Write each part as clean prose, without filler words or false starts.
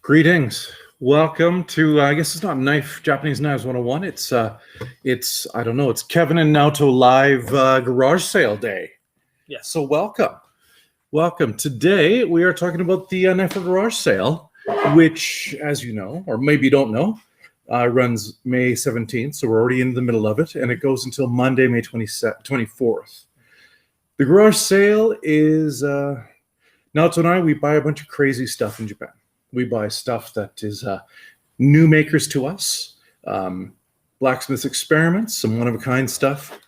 Greetings. Welcome to, I guess it's not Japanese Knives 101. It's I don't know, it's Kevin and Naoto live garage sale day. Yeah. So welcome. Welcome. Today we are talking about the Knifewear garage sale, which, as you know, or maybe you don't know, runs May 17th. So we're already in the middle of it, and it goes until Monday, May 24th. The garage sale is, Naoto and I, we buy a bunch of crazy stuff in Japan. We buy stuff that is new makers to us, blacksmiths experiments, some one-of-a-kind stuff.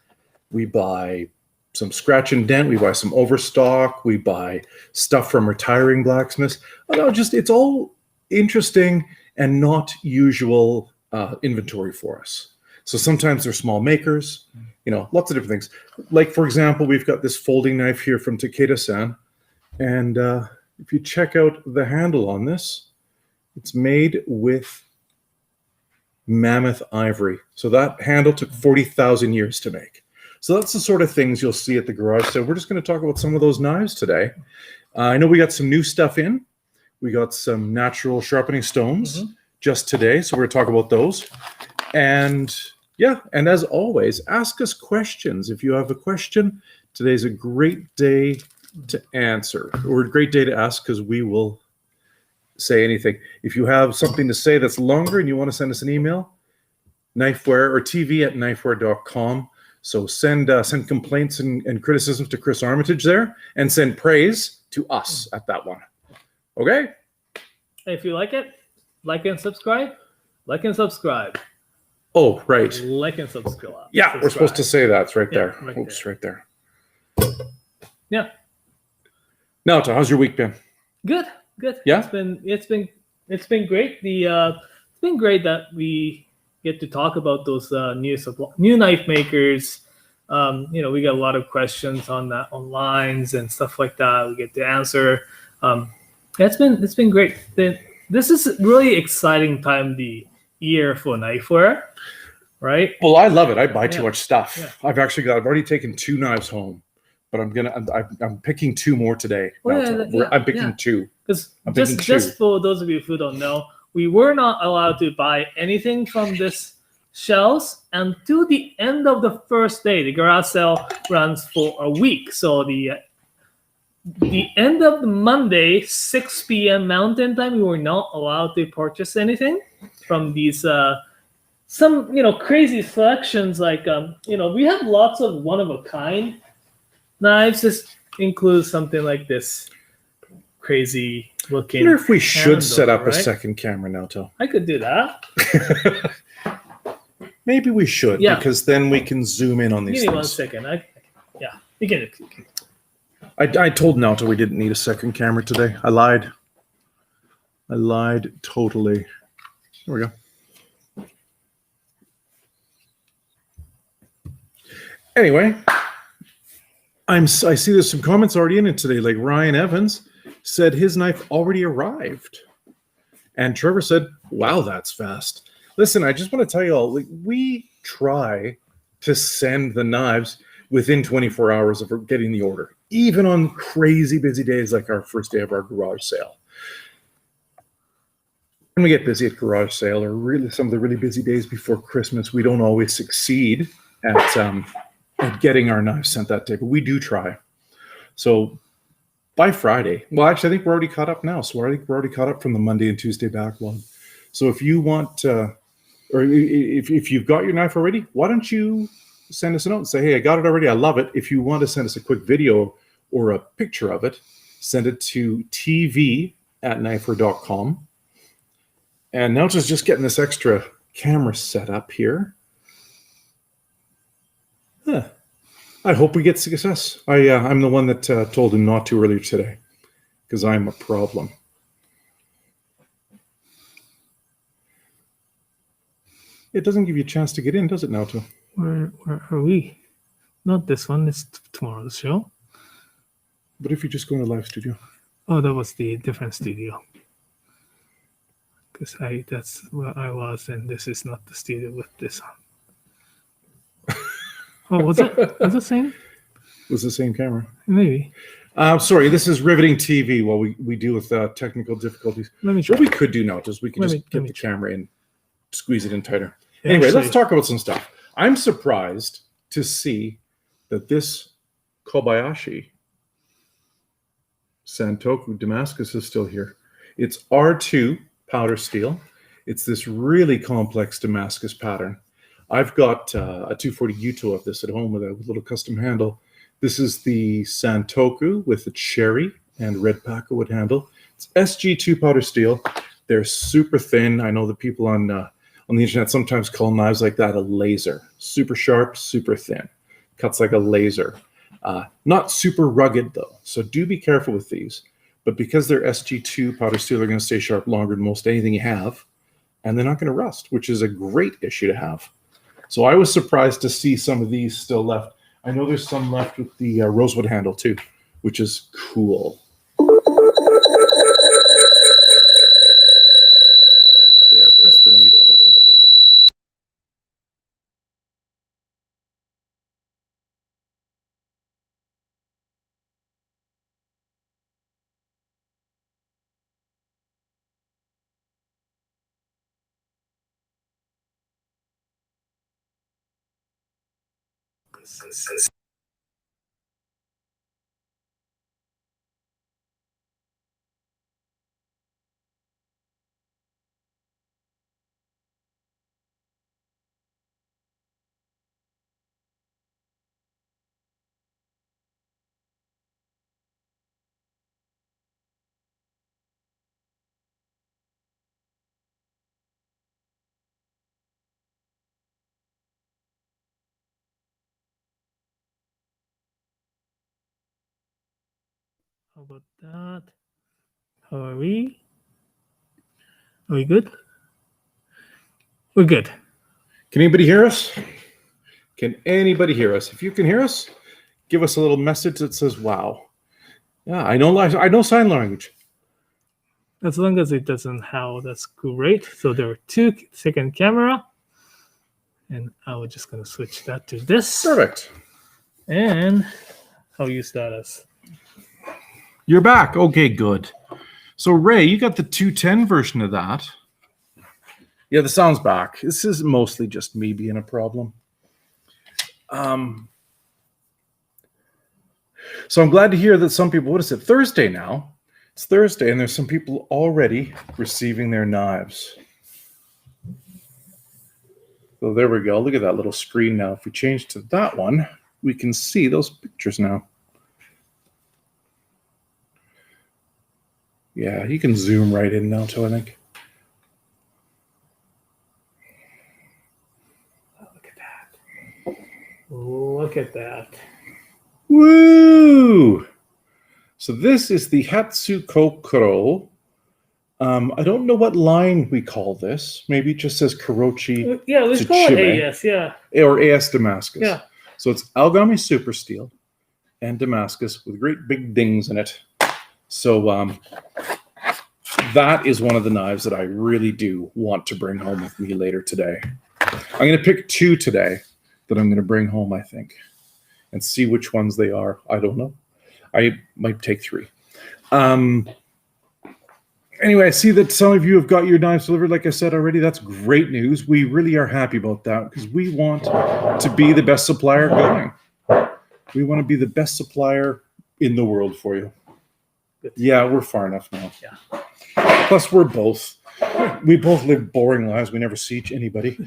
We buy some scratch and dent. We buy some overstock. We buy stuff from retiring blacksmiths. It's all interesting and not usual inventory for us. So sometimes they're small makers, lots of different things. Like, for example, we've got this folding knife here from Takeda-san. And if you check out the handle on this, it's made with mammoth ivory. So that handle took 40,000 years to make. So that's the sort of things you'll see at the garage. So we're just going to talk about some of those knives today. I know we got some new stuff in. We got some natural sharpening stones just today. So we're going to talk about those. And yeah, and as always, ask us questions. If you have a question, today's a great day to answer, or a great day to ask, because we will say anything. If you have something to say that's longer and you want to send us an email, Knifewear or tv@knifewear.com. So send complaints and criticisms to Chris Armitage there, and send praise to us at that one. Okay? If you like it, like and subscribe. Like and subscribe. Oh, right. Like and subscribe. Yeah, we're supposed to say that. It's right there. Right Oops, there. Right there. Yeah. Naoto, how's your week been? Good. Yeah? It's been great. It's been great that we get to talk about those new knife makers. We get a lot of questions on that online and stuff like that. We get to answer. It's been great. This is really exciting time of the year for Knifewear, right? Well, I love it. I buy too much stuff. Yeah. I've already taken 2 knives home. But I'm picking 2 more today. I'm picking 2. Because just for those of you who don't know, we were not allowed to buy anything from this shelves until the end of the first day. The garage sale runs for a week. So the end of the Monday, 6 p.m. Mountain Time, we were not allowed to purchase anything from these some crazy selections. Like we have lots of one-of-a-kind knives. This includes something like this crazy looking. I wonder if we should set up right? a second camera, Naoto. I could do that. Maybe we should, because then we can zoom in on these Give me things. 1 second. You can. I told Naoto we didn't need a second camera today. I lied totally. Here we go. Anyway, I see there's some comments already in it today. Like Ryan Evans said his knife already arrived. And Trevor said, wow, that's fast. Listen, I just want to tell you all, we try to send the knives within 24 hours of getting the order, even on crazy busy days like our first day of our garage sale. When we get busy at garage sale, or really some of the really busy days before Christmas, we don't always succeed at getting our knives sent that day, but we do try. So by Friday, well, actually, I think we're already caught up now. So I think we're already caught up from the Monday and Tuesday backlog. So if you want, or if you've got your knife already, why don't you send us a note and say, hey, I got it already. I love it. If you want to send us a quick video or a picture of it, send it to tv@knifewear.com. And now just getting this extra camera set up here. I hope we get success. I'm the one that told him not to earlier today, because I'm a problem. It doesn't give you a chance to get in, does it, Naoto? Where are we? Not this one. It's tomorrow's show. But if you just go in the live studio. Oh, that was the different studio. Because that's where I was, and this is not the studio with this on. Oh, was it the same? It was the same camera. Maybe. Sorry, this is riveting TV while we deal with technical difficulties. Let me try. What we could do now is we could just get the camera in, squeeze it in tighter. Anyway, let's talk about some stuff. I'm surprised to see that this Kobayashi Santoku Damascus is still here. It's R2 powder steel. It's this really complex Damascus pattern. I've got a 240 Yuto of this at home with a little custom handle. This is the Santoku with the cherry and red pakkawood handle. It's SG2 powder steel. They're super thin. I know the people on the internet sometimes call knives like that a laser. Super sharp, super thin. Cuts like a laser. Not super rugged though, so do be careful with these. But because they're SG2 powder steel, they're going to stay sharp longer than most anything you have, and they're not going to rust, which is a great issue to have. So I was surprised to see some of these still left. I know there's some left with the rosewood handle too, which is cool. There, press the mute button. How about that? How are we? Are we good? We're good. Can anybody hear us? Can anybody hear us? If you can hear us, give us a little message that says, wow. Yeah, I know sign language. As long as it doesn't howl, that's great. So there are 2 second camera. And I was just going to switch that to this. Perfect. And I'll use that as... You're back. Okay, good. So Ray, you got the 210 version of that. Yeah, the sound's back. This is mostly just me being a problem. So I'm glad to hear that some people, what is it, Thursday now? It's Thursday, and there's some people already receiving their knives. So there we go. Look at that little screen now. If we change to that one, we can see those pictures now. Yeah, you can zoom right in now, too, I think. Oh, look at that. Look at that. Woo! So this is the Hatsukokoro. I don't know what line we call this. Maybe it just says Kurochi. Yeah, let's call it AS, yeah. Or AS Damascus. Yeah. So it's Algami Super Steel and Damascus with great big dings in it. So that is one of the knives that I really do want to bring home with me later today. I'm going to pick 2 today that I'm going to bring home, I think, and see which ones they are. I don't know. I might take 3. Anyway, I see that some of you have got your knives delivered. Like I said already, that's great news. We really are happy about that because we want to be the best supplier going. We want to be the best supplier in the world for you. Yeah, we're far enough now. Yeah. Plus, we both live boring lives. We never see anybody.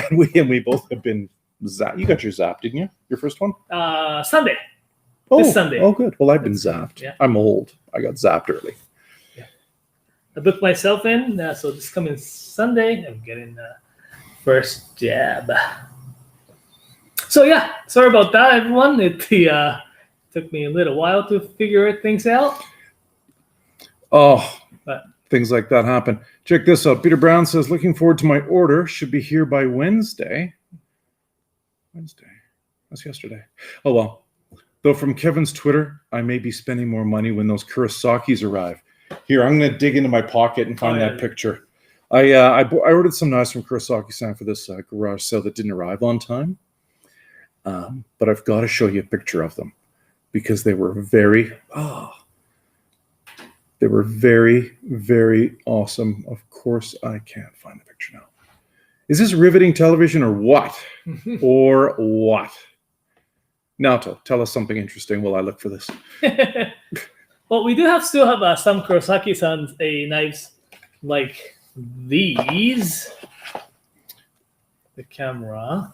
and we both have been zapped. You got your zap, didn't you? Your first one? Sunday. Oh, this Sunday. Oh, good. Well, I've been zapped. Yeah. I'm old. I got zapped early. Yeah. I booked myself in, so this coming Sunday, I'm getting the first jab. So yeah, sorry about that, everyone. It took me a little while to figure things out. Oh, but things like that happen. Check this out. Peter Brown says, looking forward to my order. Should be here by Wednesday. Wednesday. That's yesterday. Oh, well. Though from Kevin's Twitter, I may be spending more money when those Kurosakis arrive. Here, I'm going to dig into my pocket and find that picture. I ordered some knives from Kurosaki-san for this garage sale that didn't arrive on time. But I've got to show you a picture of them. because they were very very awesome. Of course, I can't find the picture now. Is this riveting television or what? Or what? Naoto, tell us something interesting while I look for this. Well, we do still have some Kurosaki-san's knives like these. The camera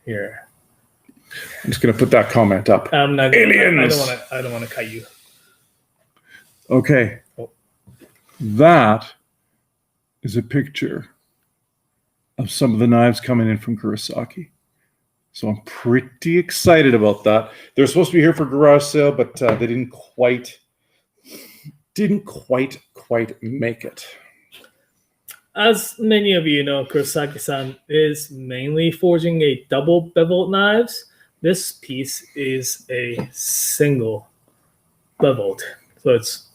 here. I'm just gonna put that comment up. I'm not. Aliens! I don't want to cut you. Okay. Oh. That is a picture of some of the knives coming in from Kurosaki. So I'm pretty excited about that. They're supposed to be here for garage sale, but they didn't quite make it. As many of you know, Kurosaki-san is mainly forging a double beveled knives. This piece is a single beveled. So it's,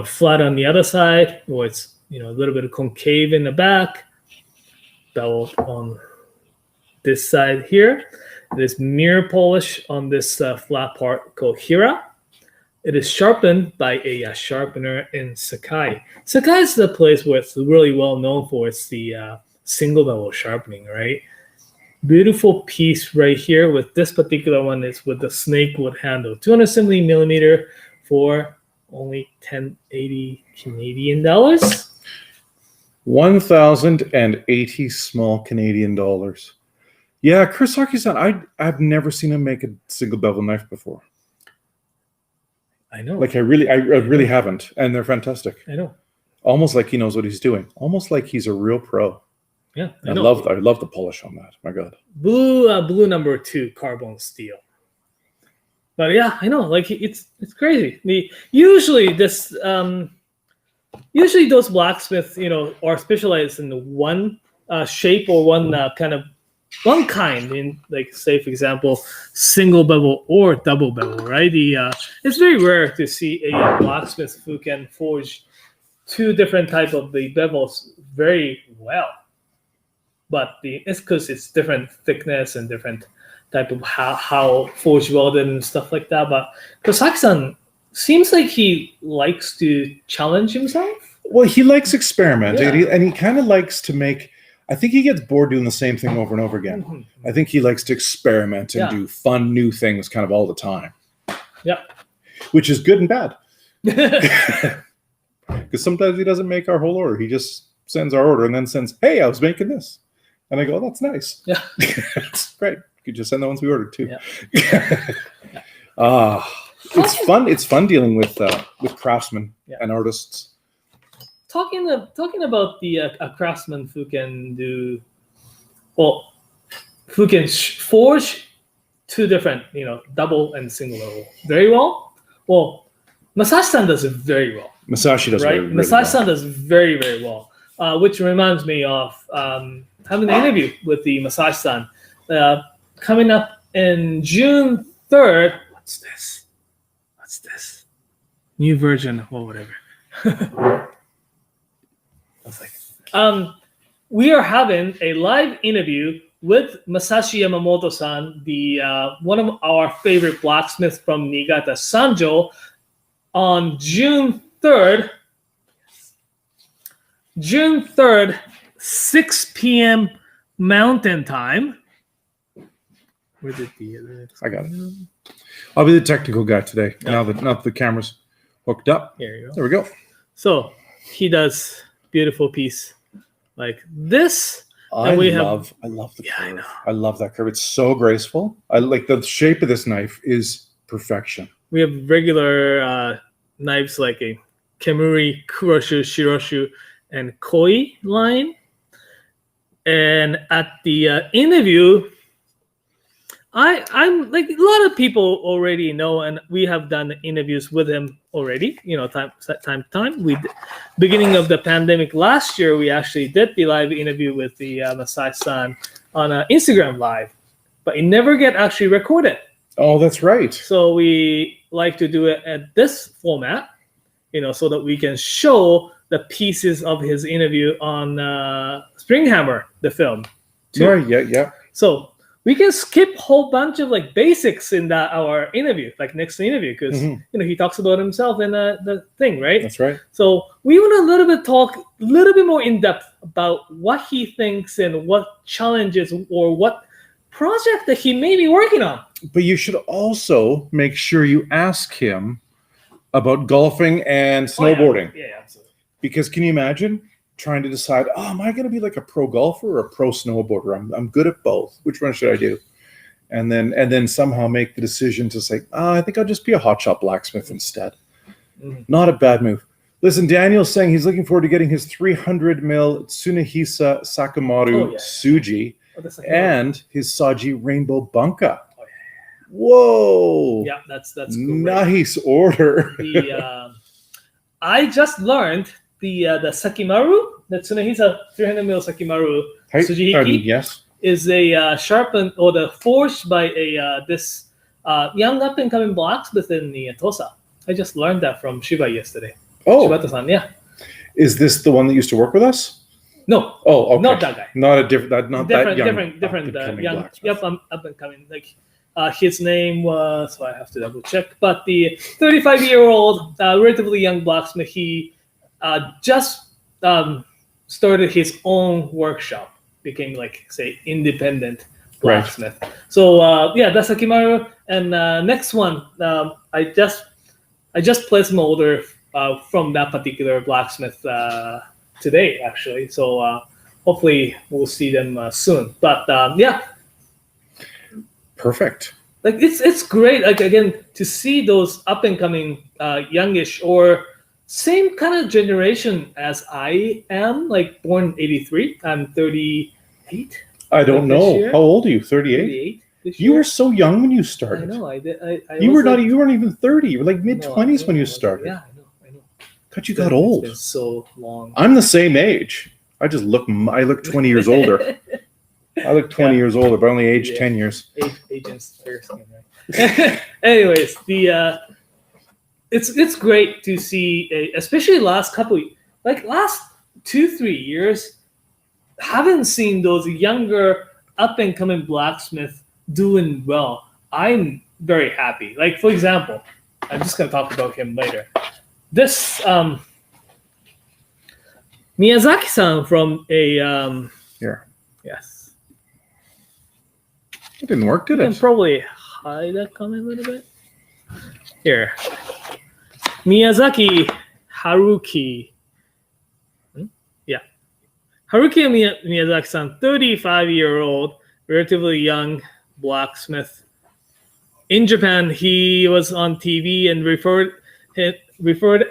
flat on the other side, or it's, a little bit of concave in the back, beveled on this side here. It is mirror polish on this flat part called Hira. It is sharpened by a sharpener in Sakai. Sakai is the place where it's really well known for its the single bevel sharpening, right? Beautiful piece right here with this particular one is with the snake wood handle. 270 millimeter for only 1080 Canadian dollars. 1,080 small Canadian dollars. Yeah, Kurosaki-san, I've never seen him make a single bevel knife before. I know. Like I really haven't, and they're fantastic. I know. Almost like he knows what he's doing. Almost like he's a real pro. Yeah, I love the polish on that. My God. Blue number 2 carbon steel. But yeah, I know. Like it's crazy. Usually those blacksmiths, are specialized in one shape or one one kind, in, like, say, for example, single bevel or double bevel, right? It's very rare to see a blacksmith who can forge two different type of the bevels very well. But it's because it's different thickness and different type of how forge welded and stuff like that. But Kurosaki-san seems like he likes to challenge himself. Well, he likes experimenting, and he kind of likes to make. I think he gets bored doing the same thing over and over again. Mm-hmm. I think he likes to experiment and do fun new things kind of all the time. Yeah. Which is good and bad. Because sometimes he doesn't make our whole order. He just sends our order and then sends, hey, I was making this. And I go, oh, that's nice. Yeah. It's great. You could just send the ones we ordered too. Yeah. It's fun. It's fun dealing with craftsmen and artists. Talking about the a craftsman who can do, well, who can forge two different, double and single level very well. Well, Masashi-san does it very well. Masashi does right. Masashi-san does very, very well. Which reminds me of having an interview with the Masashi-san coming up in June 3rd. What's this? New version or whatever. We are having a live interview with Masashi Yamamoto-san, the one of our favorite blacksmiths from Niigata, Sanjo, on June 3rd. June 3rd, 6 p.m. Mountain Time. Where did I got it. I'll be the technical guy today. Yeah. Now that the camera's hooked up. Here you go. There we go. So he does beautiful piece like this. I love the curve. I know. I love that curve. It's so graceful. I like the shape of this knife is perfection. We have regular knives like a Kemuri, Kuroshu, Shiroshu, and Koi line. And at the interview, I'm like a lot of people already know, and we have done interviews with him already. Time to time. Beginning of the pandemic last year, we actually did the live interview with the Masashi-san on Instagram Live, but it never get actually recorded. Oh, that's right. So we like to do it at this format, so that we can show the pieces of his interview on Springhammer, the film. Too. Yeah. So we can skip a whole bunch of like basics in our interview, like next interview, because he talks about himself in the thing, right? That's right. So we want to talk a little bit more in depth about what he thinks and what challenges or what project that he may be working on. But you should also make sure you ask him about golfing and snowboarding. Yeah, absolutely. Because can you imagine trying to decide, am I going to be like a pro golfer or a pro snowboarder? I'm good at both. Which one should I do? And then somehow make the decision to say, I think I'll just be a hotshot blacksmith instead. Not a bad move. Listen, Daniel's saying he's looking forward to getting his 300 mil Tsunehisa Sakamaru Tsuji and his Saji Rainbow Bunka. Whoa! Yeah, that's great. Nice order. I just learned the Sakimaru, the Tsunehisa 300 mil Sakimaru Tsujihiki, yes, is a sharpened or the forged by this young up and coming blacksmith in the Tosa. I just learned that from Shiba yesterday. Oh, Shibata-san, yeah. Is this the one that used to work with us? No. Oh, okay. Not that guy. Not a different. Not that young. Different young. Yep, up and coming. Like his name was. So I have to double check. But the 35-year-old, relatively young blacksmith, he just started his own workshop. Became like say independent blacksmith. Right. So that's Sakimaru. And next one, I just placed my order from that particular blacksmith today, actually. So hopefully we'll see them soon. But perfect. Like it's great. Like again, to see those up and coming youngish or same kind of generation as I am, like born '83. I'm 38. I don't know. How old are you? 38. You were so young when you started. I know. I did. You weren't even 30. You were like mid-20s when you started. Yeah, I know. God, you got old. It's been so long. I'm the same age. I look 20 years older. I look 20 years older, but only aged 10 years. Agents. Anyways, it's great to see, especially last 2-3 years, haven't seen those younger up and coming blacksmiths doing well. I'm very happy. Like for example, I'm just gonna talk about him later. This Miyazaki-san from a here. Yes. It didn't work, did it? I can probably hide that comment a little bit. Here. Miyazaki Haruki. Yeah. Haruki Miyazaki-san, 35-year-old, relatively young blacksmith. In Japan, he was on TV and referred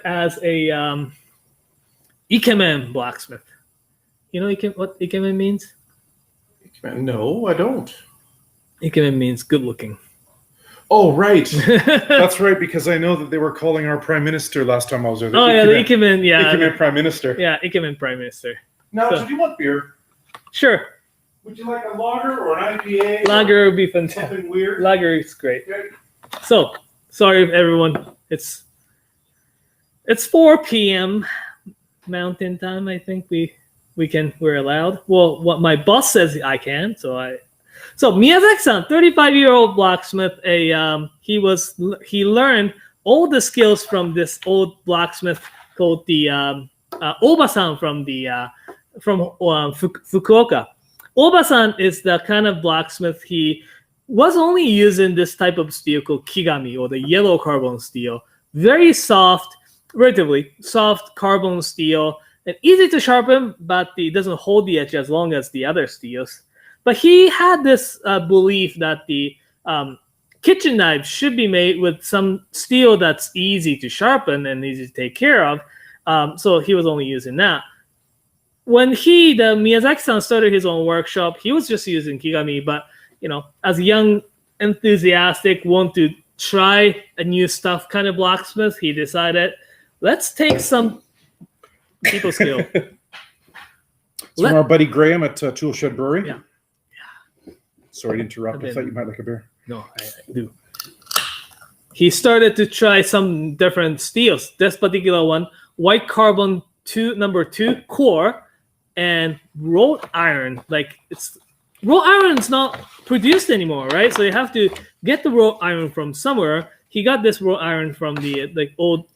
as a ikemen blacksmith. You know what ikemen means? No, I don't. Ikemen means good looking. Oh, right. That's right, because I know that they were calling our prime minister last time I was there. The ikemen, yeah. Ikemen prime minister. Yeah, ikemen prime minister. Now, do you want beer? Sure. Would you like a lager or an IPA? Lager would be fantastic. Something weird? Lager is great. Okay. So, sorry everyone. It's 4 p.m. Mountain time. I think we're allowed. Well, what my boss says I can. So Miyazaki-san, 35-year-old blacksmith. He learned all the skills from this old blacksmith called the Oba-san from Fukuoka. Oba-san is the kind of blacksmith. He was only using this type of steel called kigami, or the yellow carbon steel. Very soft, relatively soft carbon steel, and easy to sharpen, but it doesn't hold the edge as long as the other steels. But he had this belief that the kitchen knife should be made with some steel that's easy to sharpen and easy to take care of. So he was only using that. When the Miyazaki-san started his own workshop, he was just using kigami. But as a young, enthusiastic, want to try a new stuff kind of blacksmith, he decided, let's take some people skill. From our buddy Graham at Tool Shed Brewery. Yeah. Sorry to interrupt. I thought you might like a beer. No, I do. He started to try some different steels. This particular one, white carbon number 2 core, and wrought iron. Like it's wrought iron's not produced anymore, right? So you have to get the wrought iron from somewhere. He got this wrought iron from the like old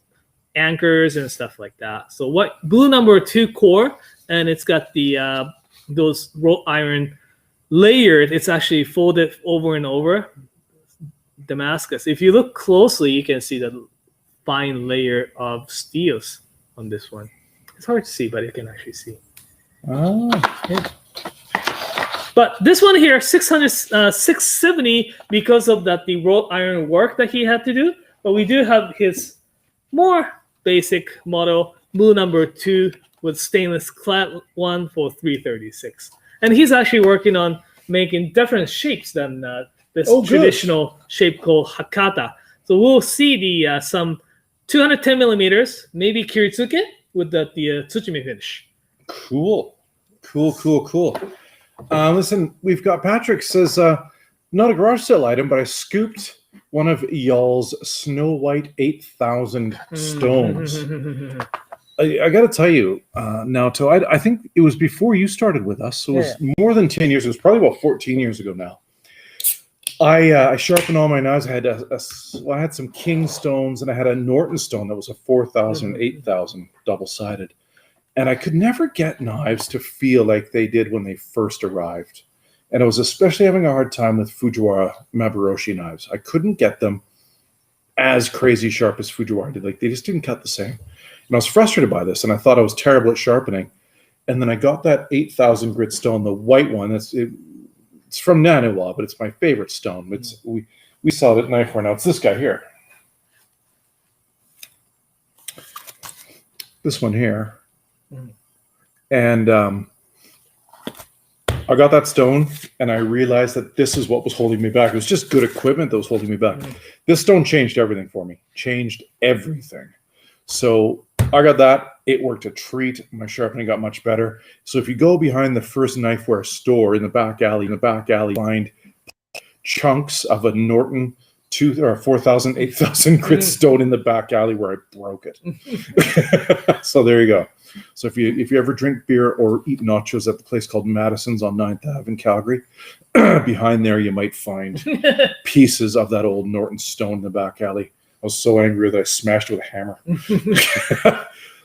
anchors and stuff like that. So what blue number 2 core, and it's got the those wrought iron layered. It's actually folded over and over. Damascus. If you look closely, you can see the fine layer of steels on this one. It's hard to see, but you can actually see. Oh. Yeah. But this one here, 670, because of that the wrought iron work that he had to do. But we do have his more basic model, blue number 2 with stainless clad one for 336. And he's actually working on making different shapes than this traditional shape called Hakata. So we'll see the some 210 millimeters, maybe Kiritsuke with the Tsuchimi finish. Cool. Listen, we've got Patrick says, not a garage sale item, but I scooped one of y'all's Snow White 8,000 stones. I got to tell you, Naoto, I think it was before you started with us. So it was more than 10 years. It was probably about 14 years ago now. I sharpened all my knives. I had I had some king stones, and I had a Norton stone that was a 4,000, 8,000 double-sided. And I could never get knives to feel like they did when they first arrived. And I was especially having a hard time with Fujiwara Maburoshi knives. I couldn't get them as crazy sharp as Fujiwara did. Like, they just didn't cut the same. And I was frustrated by this, and I thought I was terrible at sharpening. And then I got that 8,000 grit stone, the white one. It's from Nanawa, but it's my favorite stone. We saw it at Knifewear. Now it's this guy here. This one here. And I got that stone, and I realized that this is what was holding me back. It was just good equipment that was holding me back. This stone changed everything for me. Changed everything. So I got that. It worked a treat. My sharpening got much better. So if you go behind the first Knifewear store in the back alley, find chunks of a Norton 4,000, 8,000 grit stone in the back alley where I broke it. So there you go. So if you ever drink beer or eat nachos at the place called Madison's on 9th Ave in Calgary, behind there you might find pieces of that old Norton stone in the back alley. I was so angry that I smashed it with a hammer.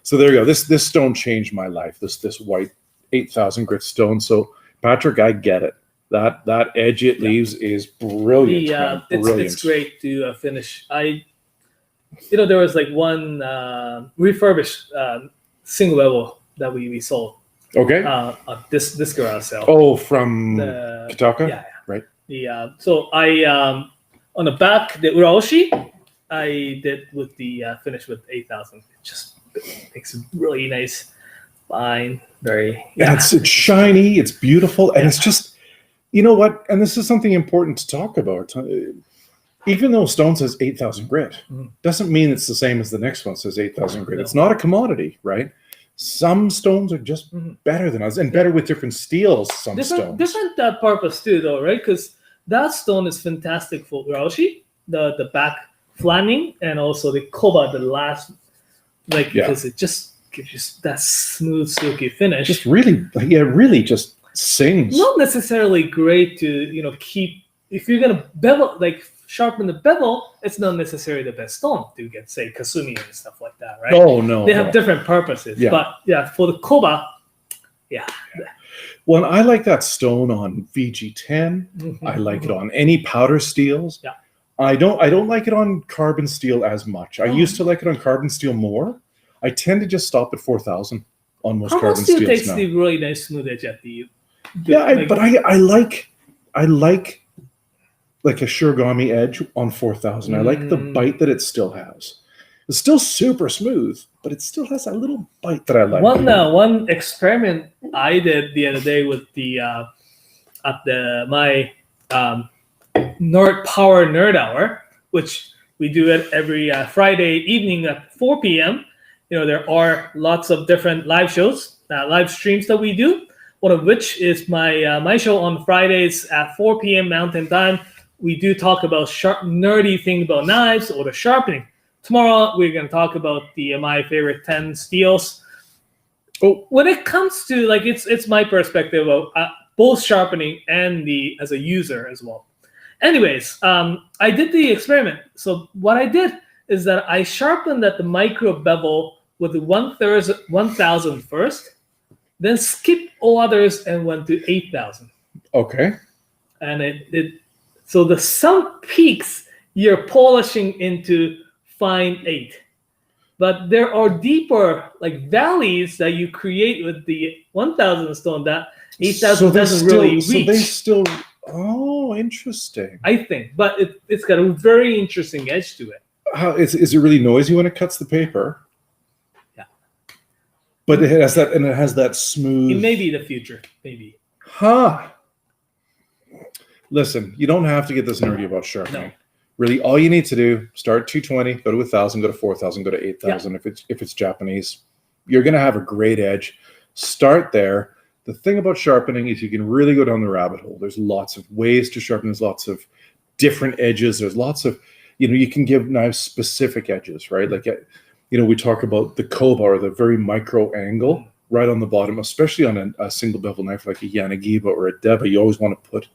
So there you go. This stone changed my life. This white 8,000 grit stone. So Patrick, I get it. That edge it leaves is brilliant. It's great to finish. There was like one refurbished single level that we sold. Okay. This garage sale. Oh, from Kitaka? Yeah. Right. So I on the back the uraoshi I did with the finish with 8,000. It just makes a really nice line. Very. Yeah. And it's shiny. It's beautiful, and it's just. You know what? And this is something important to talk about. Even though stone says 8,000 grit, doesn't mean it's the same as the next one says 8,000 grit. No. It's not a commodity, right? Some stones are just better than others, and better with different steels. Different purpose too, though, right? Because that stone is fantastic for uraoshi, the back flanning, and also the koba, the last, because it just gives you that smooth, silky finish. Just really just. Sings. Not necessarily great to keep if you're gonna bevel sharpen the bevel. It's not necessarily the best stone to get, say, kasumi and stuff like that, right? Oh no, they have different purposes. Yeah. But for the koba, Well, and I like that stone on VG10. I like it on any powder steels. Yeah. I don't like it on carbon steel as much. I used to like it on carbon steel more. I tend to just stop at 4,000 on most carbon steels now. Takes the really nice smooth edge at the. But I like like a Shirogami edge on 4,000. I like the bite that it still has. It's still super smooth, but it still has that little bite that I like. One experiment I did the other day with the my Nerd Power Nerd Hour, which we do it every Friday evening at 4 p.m. There are lots of different live shows, live streams that we do. One of which is my show on Fridays at 4 p.m. Mountain Time. We do talk about nerdy things about knives or the sharpening. Tomorrow we're going to talk about my favorite 10 steels. When it comes to it's my perspective of both sharpening and as a user as well. Anyways, I did the experiment. So what I did is that I sharpened at the micro bevel with the 1,000 first, then skipped all others and went to 8,000. Okay. And so some peaks you're polishing into fine 8. But there are deeper like valleys that you create with the 1,000 stone that 8,000 doesn't really reach. So they still. Oh, interesting. I think, but it's got a very interesting edge to it. How is it really noisy when it cuts the paper? Yeah. But it has that, and it has that smooth. It may be the future, maybe. Huh. Listen, you don't have to get this nerdy about sharpening. No. Really, all you need to do, start 220, go to 1,000, go to 4,000, go to 8,000. Yeah. If it's Japanese, you're going to have a great edge. Start there. The thing about sharpening is you can really go down the rabbit hole. There's lots of ways to sharpen. There's lots of different edges. There's lots of, you can give knives specific edges, right? Like, we talk about the koba or the very micro angle right on the bottom, especially on a single bevel knife like a Yanagiba or a Deba. You always want to put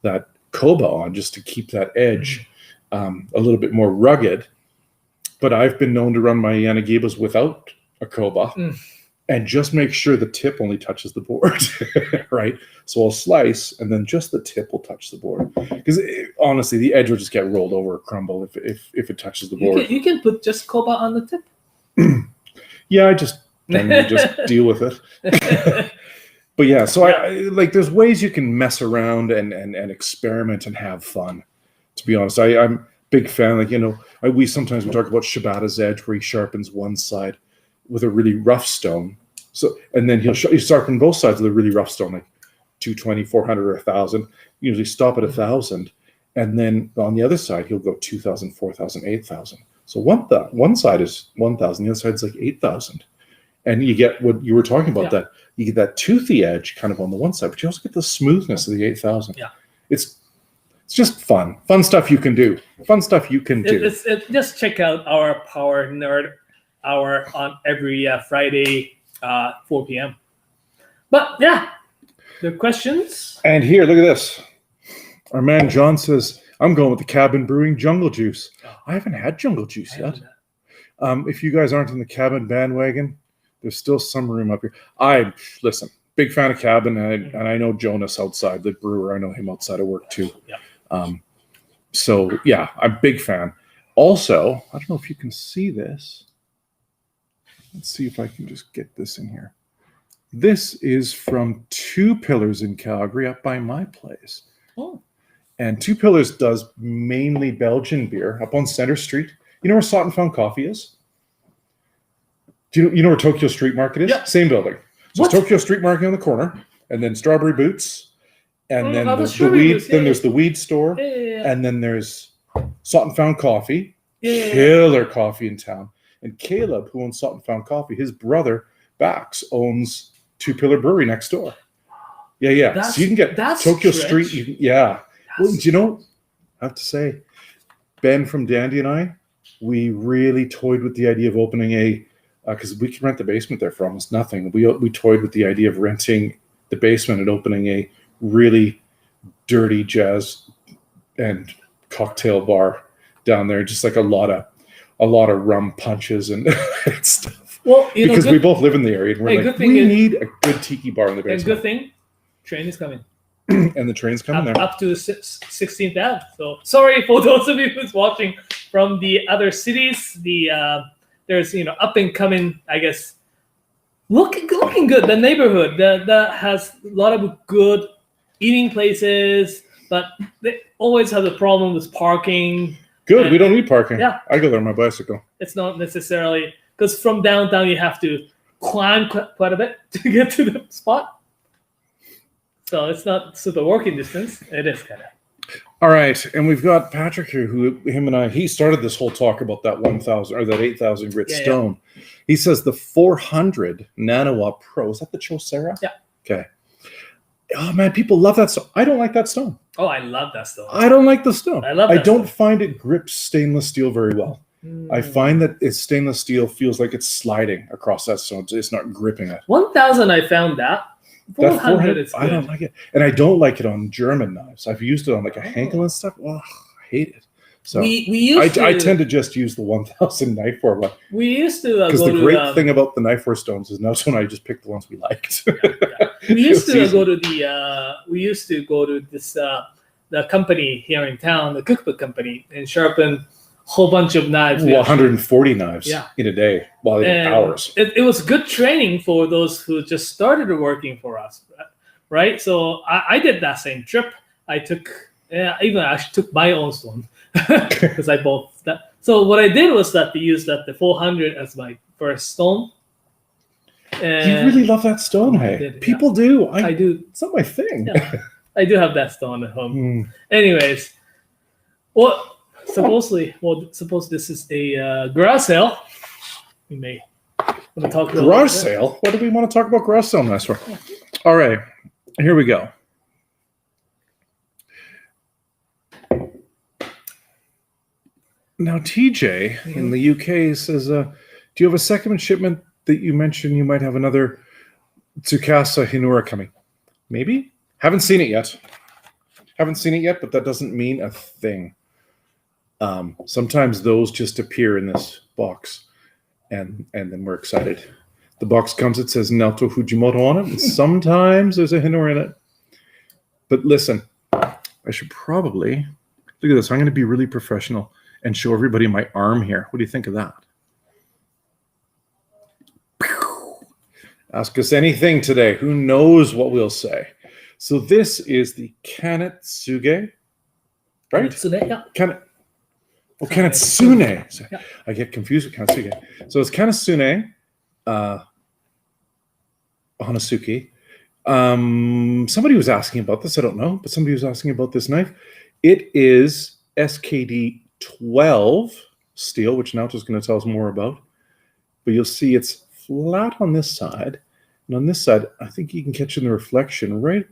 that koba on just to keep that edge a little bit more rugged. But I've been known to run my Yanagibas without a koba and just make sure the tip only touches the board, right? So I'll slice and then just the tip will touch the board. Because honestly, the edge will just get rolled over or crumble if it touches the board. You can put just koba on the tip. Yeah, I just deal with it. But yeah, so there's ways you can mess around and experiment and have fun. To be honest, I'm a big fan. We sometimes talk about Shibata's edge where he sharpens one side with a really rough stone. So, and then he'll sharpen both sides with a really rough stone, like 220, 400, or 1,000. Usually stop at 1,000, and then on the other side he'll go 2,000, 4,000, 8,000. So one side is 1,000, the other side is like 8,000, and you get what you were talking about. That you get that toothy edge kind of on the one side, but you also get the smoothness of the 8,000. Yeah, it's just fun stuff you can do. Just check out our Power Nerd Hour on every Friday, 4 p.m. But yeah, the questions. And here, look at this. Our man John says, I'm going with the Cabin Brewing Jungle Juice. I haven't had Jungle Juice yet. If you guys aren't in the Cabin bandwagon, there's still some room up here. Listen, big fan of Cabin, and I know Jonas outside, the brewer. I know him outside of work too. Yeah. So yeah, I'm a big fan. Also, I don't know if you can see this. Let's see if I can just get this in here. This is from Two Pillars in Calgary up by my place. Oh. And Two Pillars does mainly Belgian beer up on Center Street. You know where Salt and Found Coffee is? Do you know where Tokyo Street Market is? Yeah. Same building. So it's Tokyo Street Market on the corner, and then Strawberry Boots, and then the weed. Then there's the weed store, and then there's Salt and Found Coffee. Killer coffee in town. And Caleb, who owns Salt and Found Coffee, his brother Bax owns Two Pillar Brewery next door. Yeah. So you can get Tokyo Street. Well, do you know? I have to say, Ben from Dandy and I, we really toyed with the idea of opening because we can rent the basement there for almost nothing. We toyed with the idea of renting the basement and opening a really dirty jazz and cocktail bar down there, just like a lot of rum punches and stuff. Well, because we both live in the area, and we're we need a good tiki bar in the basement. A good thing, train is coming. And the train's coming there. Up to the 16th Ave. So sorry for those of you who's watching from the other cities. There's up and coming, I guess, looking good. The neighborhood that has a lot of good eating places, but they always have the problem with parking. Good, we don't need parking. Yeah, I go there on my bicycle. It's not necessarily because from downtown you have to climb quite a bit to get to the spot. So it's not super walking distance. It is kind of. All right, and we've got Patrick here, he started this whole talk about that 1,000 or that 8,000 grit stone. Yeah. He says the 400 nanowatt Pro, is that the Chosera? Yeah. Okay. Oh man, people love that stone. I don't like that stone. Oh, I love that stone. I don't like the stone. I don't find it grips stainless steel very well. I find that it's stainless steel feels like it's sliding across that stone. It's not gripping it. 1,000, I found that That 400 is I don't good. like it. And I don't like it on German knives. I've used it on like a Henkel and stuff. Oh, I hate it. So we used I tend to just use the 1000 Knifewear one. We used to Because go the to great thing about the Knifewear stones is now when I just picked the ones we liked. we used to It's go to this the company here in town, the cookbook company, and sharpen a whole bunch of knives. Well, 140 knives Yeah. in a day, while in hours. It was good training for those who just started working for us, right? So I did that same trip. I took I took my own stone because I bought that. So what I did was that they used the 400 as my first stone. You really love that stone, hey? did, People do. I do. It's not my thing. Yeah. I do have that stone at home. Mm. Anyways, suppose this is a garage sale. We may want to talk about Garage sale? What do we want to talk about garage sale knives for? All right, here we go. Now, TJ in the UK says, do you have a second shipment that you mentioned you might have another Tsukasa Hinura coming? Maybe? Haven't seen it yet. But that doesn't mean a thing. Sometimes those just appear in this box, and then we're excited. The box comes, it says Naoto Fujimoto on it, and sometimes there's a Hinura in it. But listen, I should probably, look at this, I'm going to be really professional and show everybody my arm here. What do you think of that? Ask us anything today. Who knows what we'll say? So this is the Kanetsuge, right? Kanetsune. Yeah. I get confused with Kanetsuge. So it's Kanetsune Hanasuki. Somebody was asking about this. I don't know, but somebody was asking about this knife. It is SKD 12 steel, which Naoto's going to tell us more about. But you'll see it's flat on this side. And on this side, I think you can catch in the reflection right.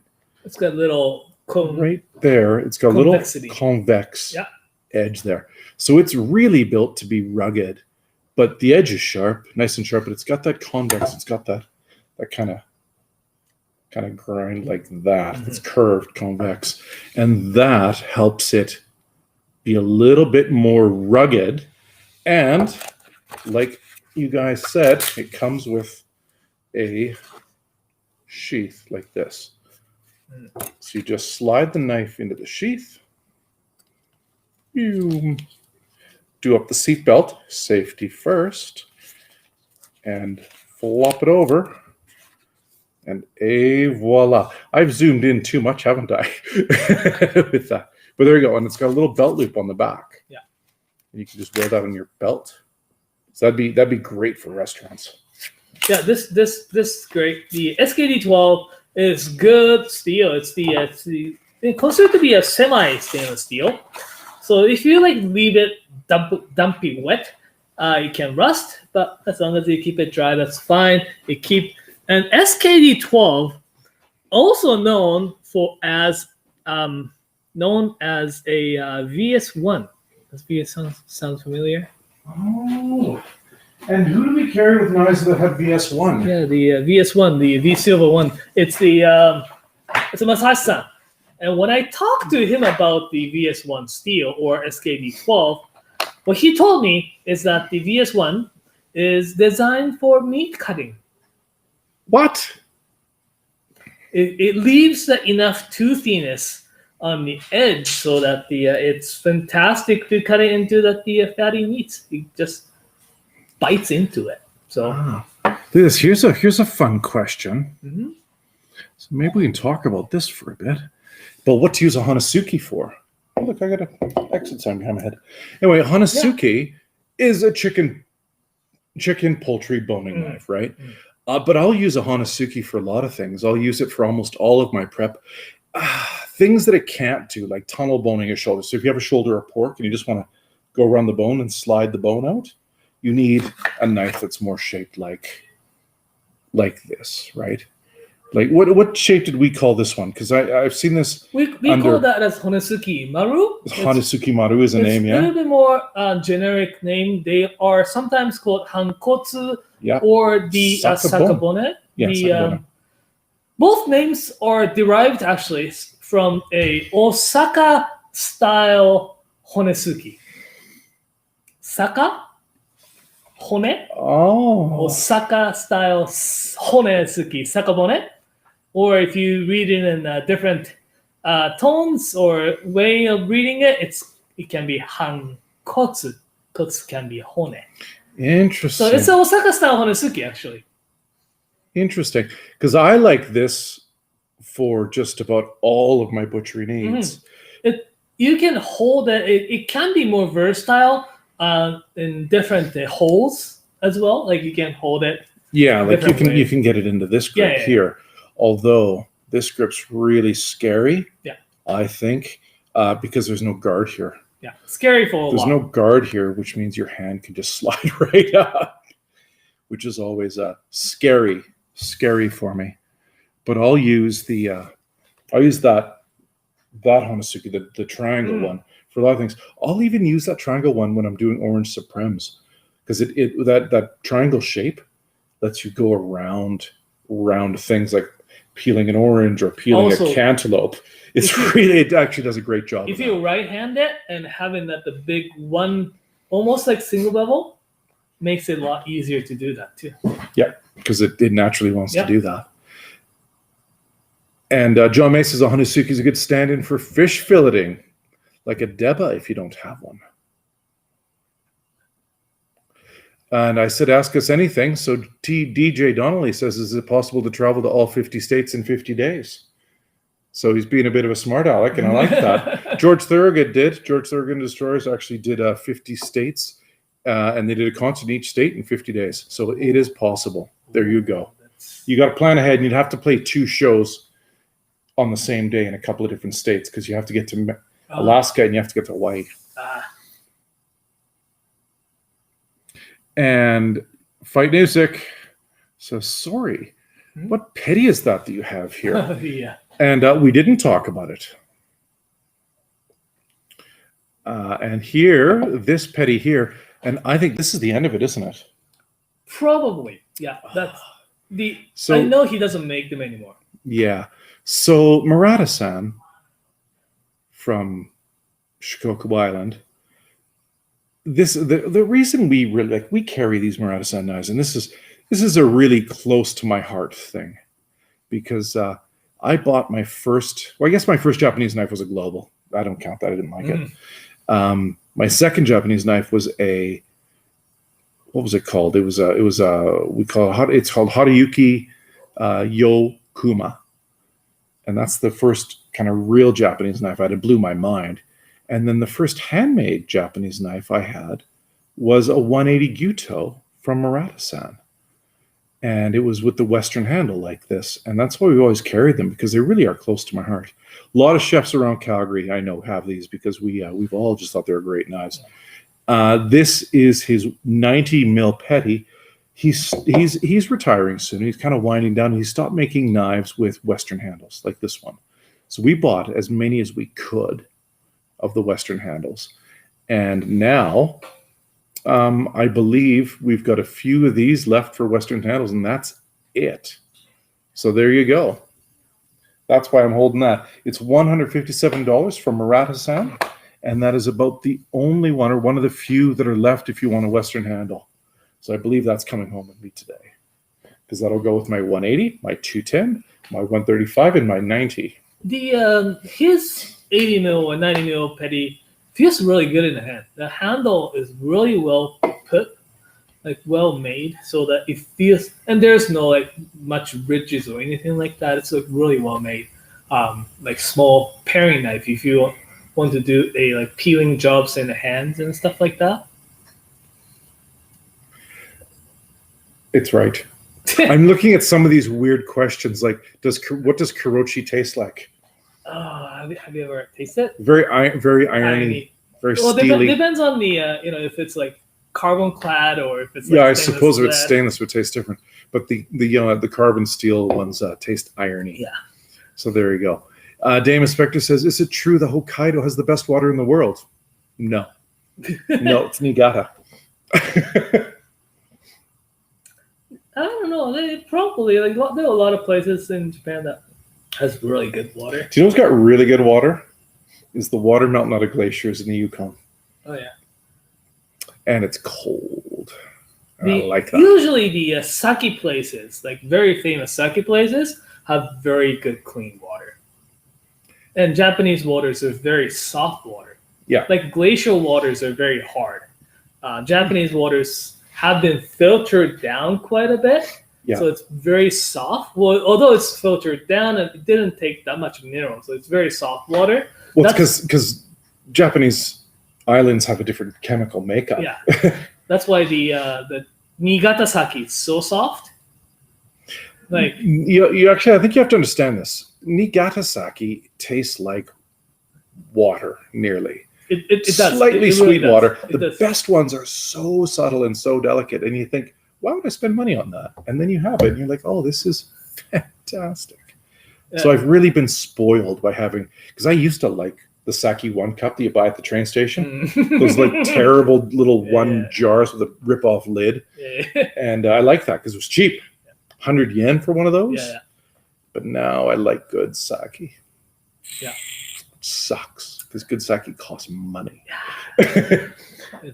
It's got little right there. It's got a little convex edge there. So it's really built to be rugged, but the edge is sharp, nice and sharp, but it's got that convex. It's got that kind of grind like that. Mm-hmm. It's curved, convex. And that helps it be a little bit more rugged. And like you guys said, it comes with a sheath like this. So you just slide the knife into the sheath. You do up the seat belt, safety first, and flop it over. And voila. I've zoomed in too much, haven't I? With that. But there you go. And it's got a little belt loop on the back. Yeah. And you can just wear that on your belt. So that'd be great for restaurants. Yeah, this is great. The SKD12 is good steel. It's considered to be a semi-stainless steel. So if you leave it dumpy wet, it can rust. But as long as you keep it dry, that's fine. And SKD12, also known as a VS1. Does VS sound familiar? Oh. And who do we carry with knives that have VS1? Yeah, the VS1, the V Silver one. It's a Masashi-san. And when I talked to him about the VS1 steel or SKD12, what he told me is that the VS1 is designed for meat cutting. What? It leaves enough toothiness on the edge so that it's fantastic to cut it into the fatty meats. It just bites into it. So here's a fun question. Mm-hmm. So maybe we can talk about this for a bit. But what to use a Hanasuki for? Oh, look, I got an exit sign behind my head. Anyway, a Hanasuki is a chicken poultry boning knife, right? But I'll use a Hanasuki for a lot of things. I'll use it for almost all of my prep. Things that it can't do, like tunnel boning a shoulder. So if you have a shoulder of pork and you just want to go around the bone and slide the bone out, you need a knife that's more shaped like this, right? Like what shape did we call this one? Because I've seen this. We call that as Hanasuki Maru. Hanasuki Maru is a name, yeah. It's a little bit more generic name. They are sometimes called Hankotsu or the Sakabone. Yeah, Sakabone. Both names are derived actually from a Osaka style honesuki. Saka, hone, Oh. Osaka style honesuki, sakabone. Or if you read it in different tones or way of reading it, it can be hankotsu. Kotsu can be hone. Interesting. So it's an Osaka style honesuki actually. Interesting. Because I like this for just about all of my butchery needs. You can hold it. It can be more versatile in different holes as well. Like you can hold it. Yeah, like you Different ways. can get it into this grip here. Although this grip's really scary. Yeah. I think because there's no guard here. Yeah, scary for a There's lot. no guard here, which means your hand can just slide right up, which is always scary for me. But I'll use that honesuki, the triangle one, for a lot of things. I'll even use that triangle one when I'm doing orange supremes, because that triangle shape lets you go around things like peeling an orange or peeling a cantaloupe. It actually does a great job. If you right-hand it and having the big one, almost like single bevel, makes it a lot easier to do that too. Yeah, because it naturally wants to do that. And John May says a honesuki is a good stand-in for fish filleting, like a Deba if you don't have one. And I said, ask us anything. So DJ Donnelly says, is it possible to travel to all 50 states in 50 days? So he's being a bit of a smart aleck, and I like that. George Thorogood Destroyers actually did 50 states, and they did a concert in each state in 50 days. So it is possible. There you go. You got to plan ahead, and you'd have to play 2 shows on the same day in a couple of different states, because you have to get to Alaska and you have to get to Hawaii. And Fight Music says, sorry, what petty is that you have here? Yeah. And we didn't talk about it. And here, this petty here, and I think this is the end of it, isn't it? Probably. Yeah. That's I know he doesn't make them anymore. Yeah. So Murata-san from Shikoku Island, the reason we really we carry these Murata-san knives, and this is a really close to my heart thing, because I bought my first Japanese knife was a global. I don't count that. I didn't like it. My second Japanese knife was what was it called? It's called Harayuki Yokuma. And that's the first kind of real Japanese knife I had. It blew my mind. And then the first handmade Japanese knife I had was a 180 Gyuto from Murata-san. And it was with the Western handle like this. And that's why we always carried them, because they really are close to my heart. A lot of chefs around Calgary, I know, have these because we've all just thought they were great knives. This is his 90 mil petty. He's retiring soon. He's kind of winding down. He stopped making knives with Western handles like this one. So we bought as many as we could of the Western handles. And now I believe we've got a few of these left for Western handles, and that's it. So there you go. That's why I'm holding that. It's $157 from Murata-san, and that is about the only one, or one of the few that are left if you want a Western handle. So I believe that's coming home with me today, because that'll go with my 180, my 210, my 135, and my 90. His 80 mil or 90 mil petty feels really good in the hand. The handle is really well put, like well made, so that it feels, and there's no like much ridges or anything like that. It's like really well made, like small paring knife if you want to do a like peeling jobs in the hands and stuff like that. It's right. I'm looking at some of these weird questions, like what does Kurochi taste like? Have you ever tasted it? Very irony, very steely. Depends on the if it's like carbon clad or if it's like I suppose if it's stainless, it would taste different. But the carbon steel ones taste irony. Yeah. So there you go. Dame Inspector says, "Is it true that Hokkaido has the best water in the world?" No, no, it's Niigata. don't know. They probably like there are a lot of places in Japan that has really good water. Do you know what's got really good water? Is the water melting out of glaciers in the Yukon. Oh yeah. And it's cold. I like that. Usually the sake places, like very famous sake places, have very good clean water. And Japanese waters are very soft water. Yeah. Like glacial waters are very hard. Japanese waters have been filtered down quite a bit. Yeah. So it's very soft. Well, although it's filtered down, it didn't take that much mineral. So it's very soft water. Well, it's because Japanese islands have a different chemical makeup. Yeah. That's why the Niigata sake is so soft. Like you actually, I think you have to understand this. Niigata sake tastes like water, nearly. It does. Slightly it sweet really water. It The does. best ones are so subtle and so delicate, and you think, why would I spend money on that? And then you have it, and you're like, oh, this is fantastic. Yeah. So I've really been spoiled by having, because I used to like the sake 1 cup that you buy at the train station. Those like terrible little one jars with a rip-off lid. Yeah. And I like that because it was cheap. 100 yen for one of those. Yeah. But now I like good sake. Yeah. Sucks because good sake costs money. It's-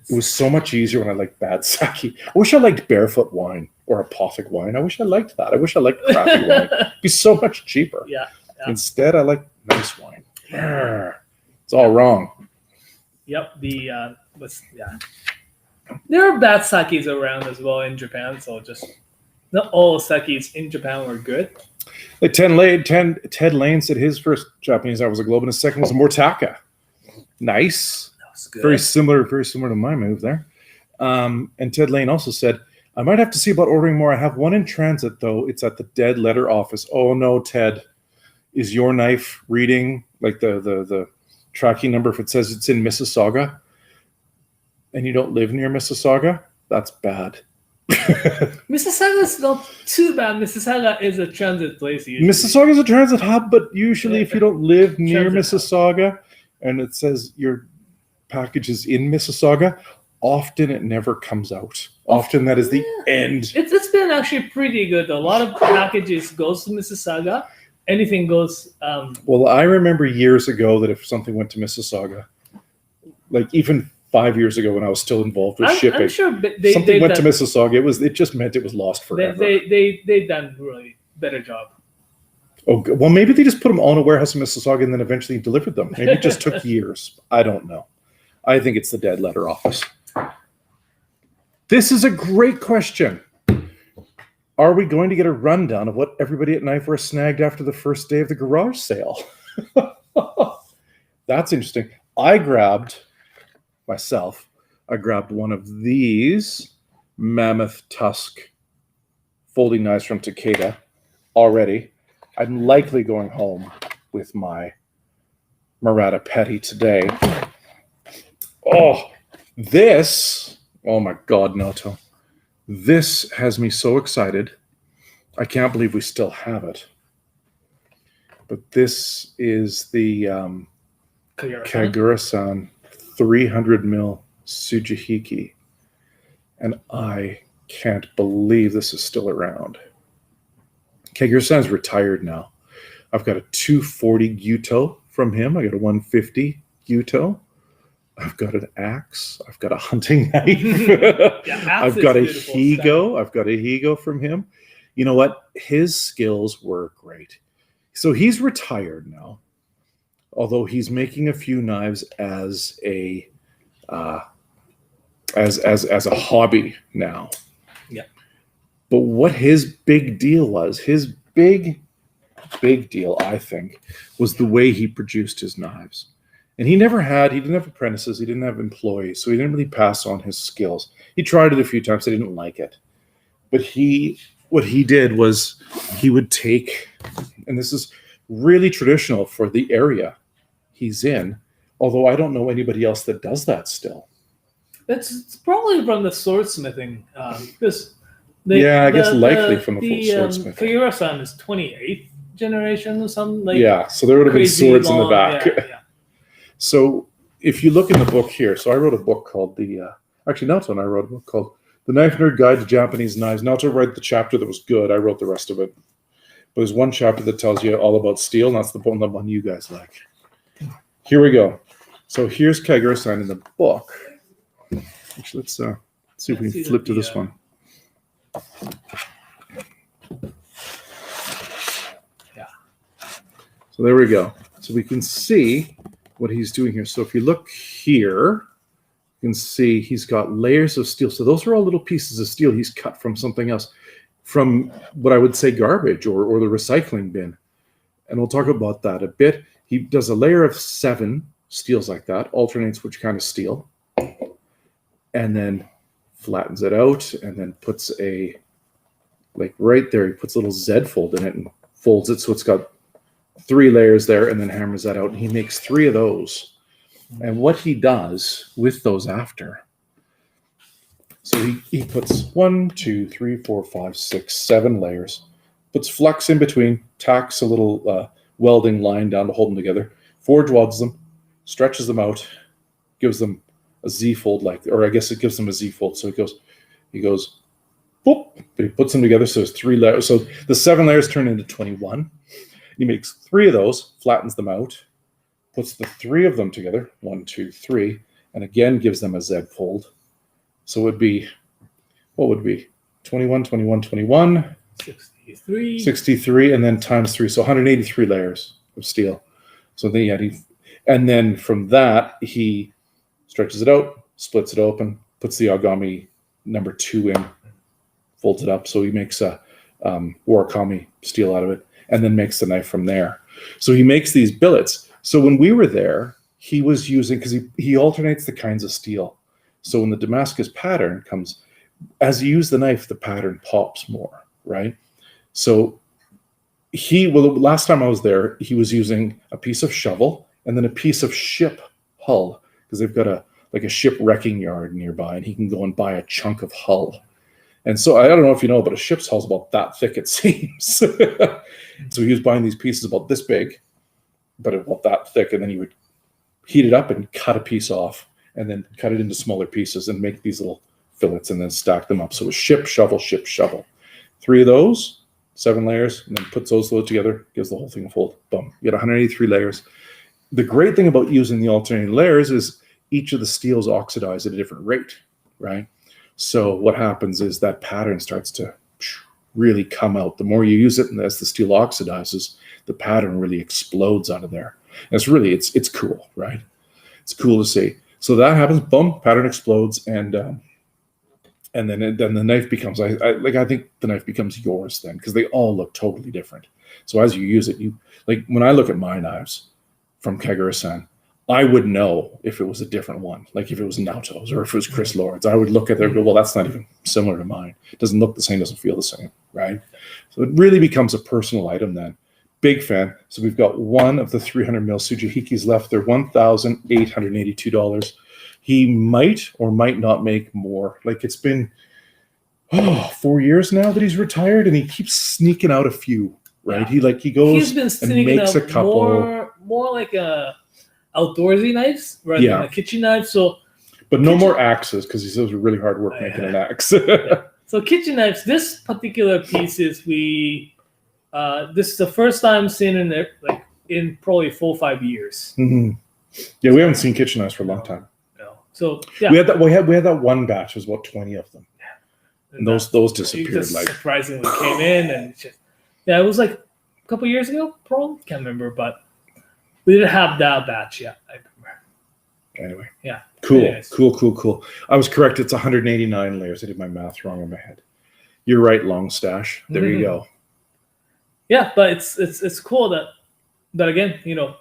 It was so much easier when I liked bad sake. I wish I liked barefoot wine or apothic wine. I wish I liked that. I wish I liked crappy wine. It'd be so much cheaper. Yeah. Instead, I like nice wine. Arr. It's all wrong. Yep. There are bad sakes around as well in Japan, so just not all sakes in Japan were good. Like Ted Lane said his first Japanese art was a globe and his second was a mortaka. Nice. That was good. Very similar to my move there. And Ted Lane also said, I might have to see about ordering more. I have one in transit, though. It's at the dead letter office. Oh, no, Ted. Is your knife reading like the tracking number if it says it's in Mississauga and you don't live near Mississauga? That's bad. Mississauga is not too bad. Mississauga is a transit place. Usually. Mississauga is a transit hub, but usually if you don't live near Transit Mississauga and it says your package is in Mississauga, often it never comes out. Often that is the end. It's been actually pretty good. A lot of packages goes to Mississauga. Anything goes. Well, I remember years ago that if something went to Mississauga, like even 5 years ago when I was still involved with shipping, I'm sure something went to Mississauga. It just meant it was lost forever. They done really better job. Oh, well, maybe they just put them all in a warehouse in Mississauga and then eventually delivered them. Maybe it just took years. I don't know. I think it's the dead letter office. This is a great question. Are we going to get a rundown of what everybody at Knifewear snagged after the first day of the garage sale? That's interesting. I grabbed one of these mammoth tusk folding knives from Takeda already. I'm likely going home with my Murata Petty today. Oh my God, Naoto. This has me so excited. I can't believe we still have it. But this is the Kagura-san 300 mil Tsujihiki. And I can't believe this is still around. Kagura-san's retired now. I've got a 240 Gyuto from him. I got a 150 Gyuto. I've got an axe. I've got a hunting knife. I've got a Higo. I've got a Higo from him. You know what? His skills were great. So he's retired now, although he's making a few knives as a as a hobby now. Yeah. But what his big deal was, his big deal, I think, was the way he produced his knives. And he didn't have apprentices, he didn't have employees, so he didn't really pass on his skills. He tried it a few times, he didn't like it. But what he did was he would take, and this is really traditional for the area he's in, although I don't know anybody else that does that still. It's probably from the swordsmithing, because I guess likely from the full swordsmithing. Kagura-san is 28th generation or something. Like yeah, so there would have been swords in the back. Yeah. So if you look in the book here, so I wrote a book called Naoto and I wrote a book called The Knife Nerd Guide to Japanese Knives. Naoto wrote the chapter that was good. I wrote the rest of it. But there's one chapter that tells you all about steel, and that's the one you guys like. Here we go. So here's Kagura-san in the book. Actually, let's see if we can flip to this one. Yeah. So there we go. So we can see what he's doing here. So if you look here, you can see he's got layers of steel. So those are all little pieces of steel he's cut from something else, from what I would say garbage or the recycling bin. And we'll talk about that a bit. He does a layer of 7 steels like that, alternates which kind of steel, and then flattens it out, and then puts a, like right there, he puts a little Z fold in it and folds it so it's got 3 layers there, and then hammers that out. And he makes 3 of those. And what he does with those after, so he puts 1, 2, 3, 4, 5, 6, 7 layers, puts flux in between, tacks a little welding line down to hold them together, forge welds them, stretches them out, gives them a Z fold, like, or I guess it gives them a Z fold. So he goes, boop, but he puts them together. So there's 3 layers. So the 7 layers turn into 21. He makes 3 of those, flattens them out, puts the 3 of them together, 1, 2, 3, and again gives them a Z fold. So it would be, what would it be? 21, 21, 21. 63, and then times 3. So 183 layers of steel. So then and then from that, he stretches it out, splits it open, puts the Agami number 2 in, folds it up. So he makes a Warakami steel out of it, and then makes the knife from there. So he makes these billets. So when we were there, he was using, because he alternates the kinds of steel. So when the Damascus pattern comes, as you use the knife, the pattern pops more, right? So last time I was there, he was using a piece of shovel and then a piece of ship hull, because they've got a ship wrecking yard nearby, and he can go and buy a chunk of hull. And so I don't know if you know, but a ship's hull is about that thick, it seems. So he was buying these pieces about this big, but about that thick, and then he would heat it up and cut a piece off, and then cut it into smaller pieces and make these little fillets and then stack them up. So it was ship, shovel, ship, shovel. 3 of those, 7 layers, and then puts those together, gives the whole thing a fold. Boom. You get 183 layers. The great thing about using the alternating layers is each of the steels oxidize at a different rate, right? So what happens is that pattern starts to really come out. The more you use it, and as the steel oxidizes, the pattern really explodes out of there. And it's cool, right? It's cool to see. So that happens, boom, pattern explodes, and then the knife becomes, I think the knife becomes yours then, because they all look totally different. So as you use it, like when I look at my knives from Kagura-san, I would know if it was a different one, like if it was Naoto's or if it was Chris Lord's. I would look at it and go, well, that's not even similar to mine. It doesn't look the same, doesn't feel the same, right? So it really becomes a personal item then. Big fan. So we've got one of the 300 mil Tsujihikis left. They're $1,882. He might or might not make more. Like it's been 4 years now that he's retired, and he keeps sneaking out a few, right? Yeah. He goes He's been and makes a couple. More like a outdoorsy knives rather than a kitchen knife. So, but no more axes, because he says we're really hard work making an axe. So kitchen knives. This particular piece is this is the first time seen in probably 4 or 5 years. Mm-hmm. Yeah, we haven't seen kitchen knives for a long time. No. So yeah, we had that one batch. It was about 20 of them, and those disappeared. Just surprisingly came in, and it was like a couple years ago. Probably can't remember, but we didn't have that batch yet. I remember. Anyway, yeah, cool. I was correct. It's 189 layers. I did my math wrong in my head. You're right, long stash. There you go. Yeah, but it's cool that again,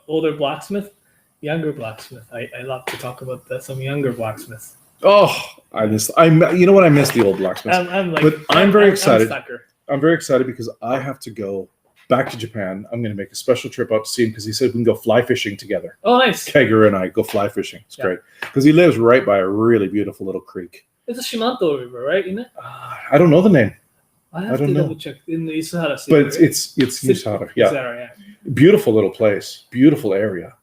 older blacksmith, younger blacksmith. I love to talk about some younger blacksmiths. Oh, I miss the old blacksmiths. I'm very excited. I'm very excited because I have to go back to Japan. I'm going to make a special trip out to see him, because he said we can go fly fishing together. Oh, nice. Kagura and I go fly fishing. It's great, because he lives right by a really beautiful little creek. It's a Shimanto River, right? Isn't it? I don't know the name. I have to double check in the Isuhara City. But it's Isuhara, yeah. Beautiful little place, beautiful area.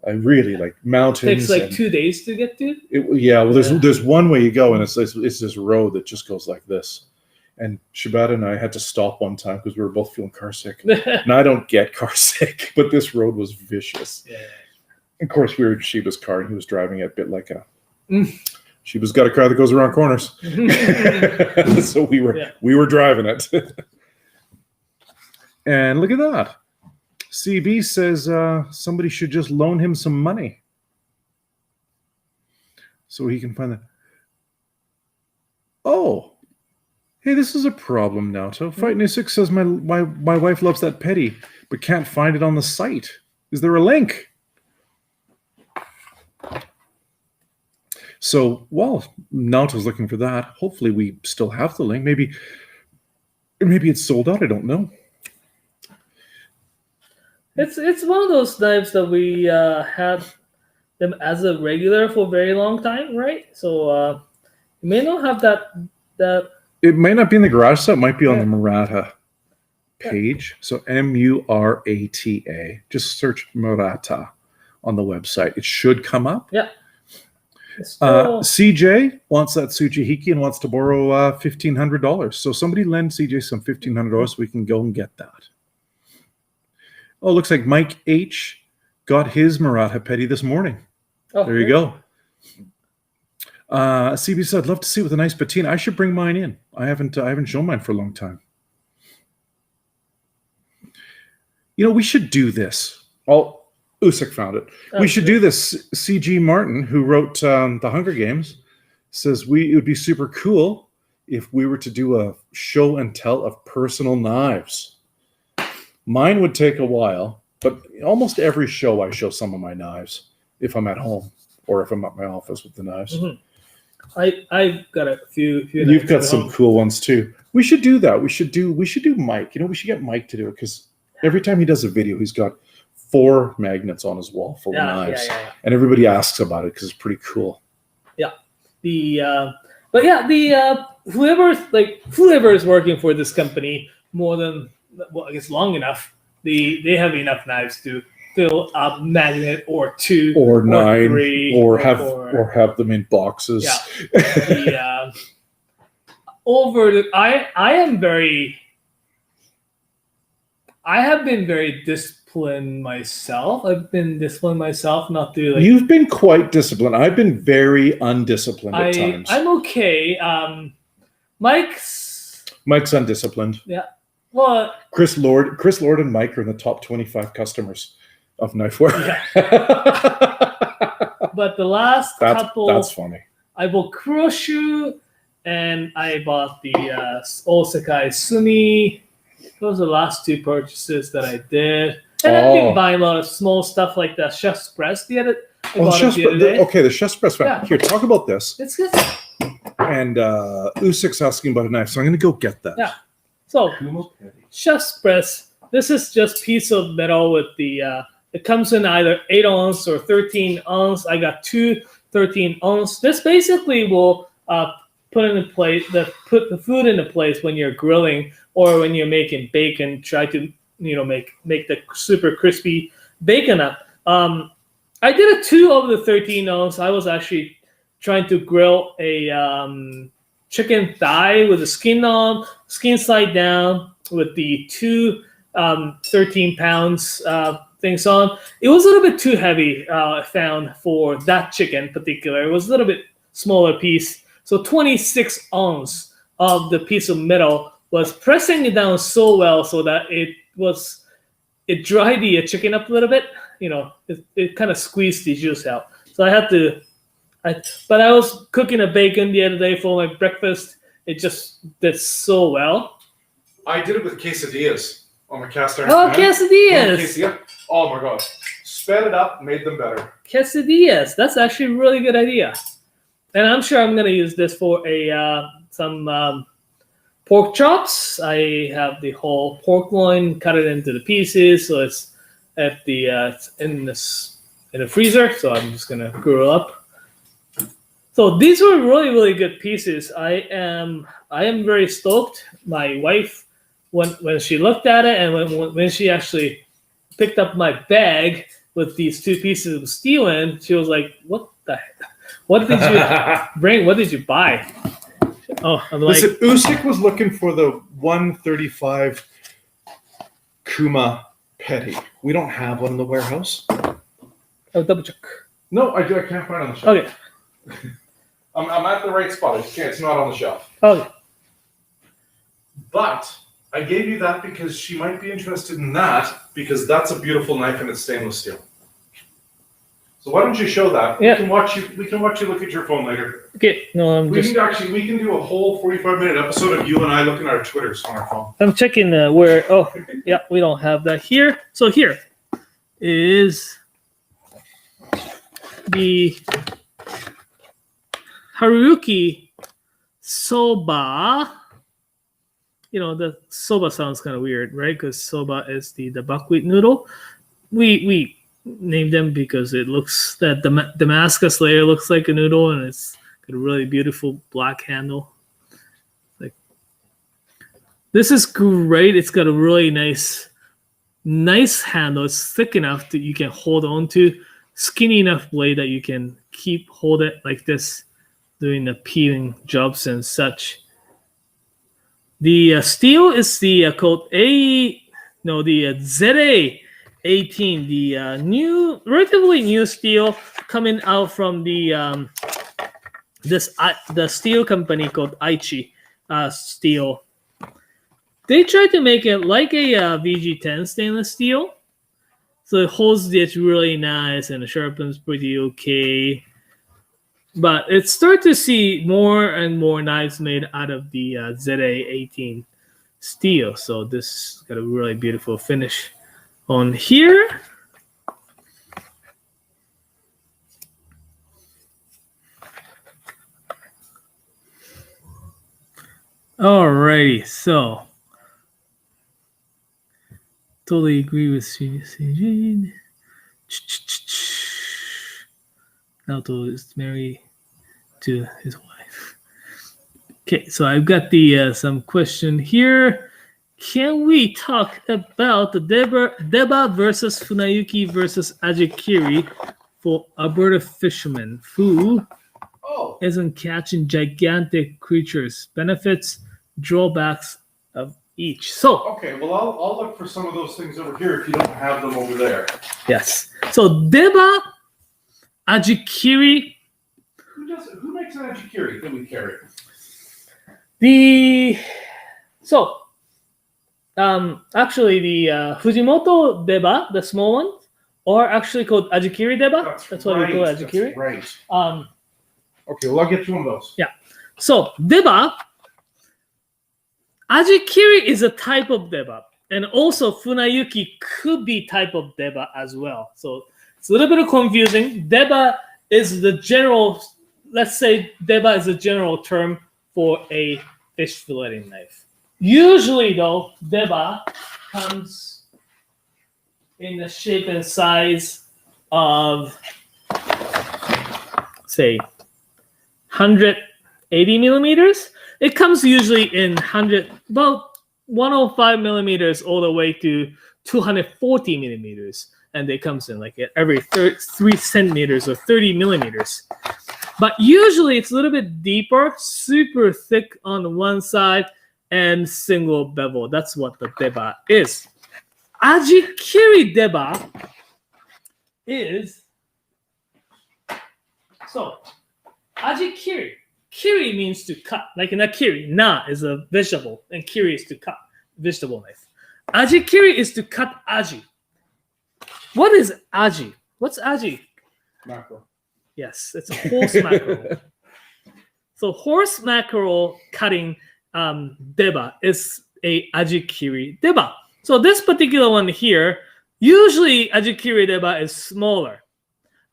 I really like mountains. Takes like 2 days to get to. Well, there's one way you go, and it's this road that just goes like this. And Shibata and I had to stop one time because we were both feeling car sick. And I don't get car sick, but this road was vicious. Yeah. Of course, we were in Shiba's car, and he was driving it a bit like a... Shiba's got a car that goes around corners. So we were driving it. And look at that. CB says somebody should just loan him some money so he can find that. Oh. Hey, this is a problem, Naoto. Fight New 6 says my wife loves that petty, but can't find it on the site. Is there a link? So while Naoto's looking for that, hopefully we still have the link. Maybe it's sold out. I don't know. It's one of those knives that we had them as a regular for a very long time, right? So you may not have that. It might not be in the garage sale. It might be on the Murata page. So Murata. Just search Murata on the website. It should come up. Yeah. CJ wants that Tsujihiki and wants to borrow $1,500. So somebody lend CJ some $1,500 so we can go and get that. Oh, looks like Mike H got his Murata petty this morning. Oh, there you go. CB said, I'd love to see it with a nice patina. I should bring mine in. I haven't shown mine for a long time. We should do this. Oh, Usyk found it. We should do this. C.G. Martin, who wrote The Hunger Games, says it would be super cool if we were to do a show and tell of personal knives. Mine would take a while, but almost every show I show some of my knives if I'm at home or if I'm at my office with the knives. Mm-hmm. I've got a few. You've got some cool ones too. We should do that. We should do Mike. We should get Mike to do it because every time he does a video, he's got 4 magnets on his wall full of knives, and everybody asks about it because it's pretty cool. Yeah. Whoever is working for this company more than long enough, they have enough knives to fill a magnet or 2 or 9 3, or have them in boxes. Yeah. I have been very disciplined myself. I've been disciplined myself not to You've been quite disciplined. I've been very undisciplined at times. I'm okay. Mike's undisciplined. Yeah. Well, Chris Lord and Mike are in the top 25 customers of Knifewear. Yeah. But the last couple, that's funny. I bought Kuroshu and I bought the Osakai Sumi. Those are the last 2 purchases that I did. And I've been buying a lot of small stuff like the Chef's Press the other day. Okay, the Chef's Press. Yeah. Here, talk about this. It's good. And Usyk's asking about a knife, so I'm going to go get that. Yeah. So, Chef's Press. This is just piece of metal with the... it comes in either 8 ounce or 13 ounce. I got 2 13 ounce. This basically will put the food into place when you're grilling or when you're making bacon. Try to make the super crispy bacon up. I did a 2 of the 13 ounce. I was actually trying to grill a chicken thigh with the skin side down with the 2 13 pounds things on. It was a little bit too heavy, I found, for that chicken in particular. It was a little bit smaller piece. So 26 ounce of the piece of metal was pressing it down so well so that it dried the chicken up a little bit. It kind of squeezed the juice out. So but I was cooking a bacon the other day for my breakfast. It just did so well. I did it with quesadillas on my cast iron. Oh, quesadillas! Oh my god. Sped it up, made them better. Quesadillas. That's actually a really good idea. And I'm sure I'm going to use this for some pork chops. I have the whole pork loin, cut it into the pieces, so it's in the freezer. So I'm just going to grill up. So these were really, really good pieces. I am very stoked. My wife, when she looked at it and when she actually picked up my bag, with these two pieces of steel in. She was like, "What the heck? What did you bring? What did you buy?" Oh, I'm like, listen, Usyk was looking for the 135 Kuma Petty. We don't have one in the warehouse. oh, double check. No, I can't find it on the shelf. Okay. I'm at the right spot. It's not on the shelf. Okay. But I gave you that because she might be interested in that because that's a beautiful knife and it's stainless steel. So why don't you show that? Yeah. We can watch you look at your phone later. Okay. No, We can do a whole 45-minute episode of you and I looking at our Twitters on our phone. I'm checking where. Oh, yeah, we don't have that here. So here is the Haruki soba. You know, the soba sounds kind of weird, right? Because soba is the buckwheat noodle. We named them because it looks that the Damascus layer looks like a noodle, and it's got a really beautiful black handle. Like, this is great. It's got a really nice handle. It's thick enough that you can hold on to. Skinny enough blade that you can hold it like this, doing the peeling jobs and such. The steel is the called the ZA18, the relatively new steel coming out from the steel company called Aichi Steel. They try to make it like a VG10 stainless steel, so it holds it really nice and it sharpens pretty okay. But it's starting to see more and more knives made out of the ZA18 steel. So this got a really beautiful finish on here. Alrighty, so totally agree with CJ. Naoto is married to his wife. Okay, so I've got the some question here. Can we talk about the Deba versus funayuki versus ajikiri for Alberta fishermen who isn't catching gigantic creatures? Benefits, drawbacks of each. So okay, well I'll look for some of those things over here if you don't have them over there. Yes. So Deba, ajikiri. Who makes an ajikiri that we carry? Actually the Fujimoto Deba, the small one, are actually called ajikiri Deba. That's what we call ajikiri. That's right. Okay, well I'll get you one of those. Yeah. So Deba, ajikiri is a type of Deba, and also funayuki could be type of Deba as well. So it's a little bit confusing. Deba is the general. Let's say Deba is a general term for a fish filleting knife. Usually, though, Deba comes in the shape and size of, say, 180 millimeters. It comes usually in about 105 millimeters all the way to 240 millimeters. And it comes in like every 3 centimeters or 30 millimeters. But usually it's a little bit deeper, super thick on one side, and single bevel. That's what the Deba is. Ajikiri Deba is... So, ajikiri. Kiri means to cut, like in akiri. Na is a vegetable, and kiri is to cut, vegetable knife. Ajikiri is to cut aji. What is aji? What's aji? Mackerel. Yes, it's a horse mackerel. So horse mackerel cutting Deba is a ajikiri Deba. So this particular one here, usually ajikiri Deba is smaller,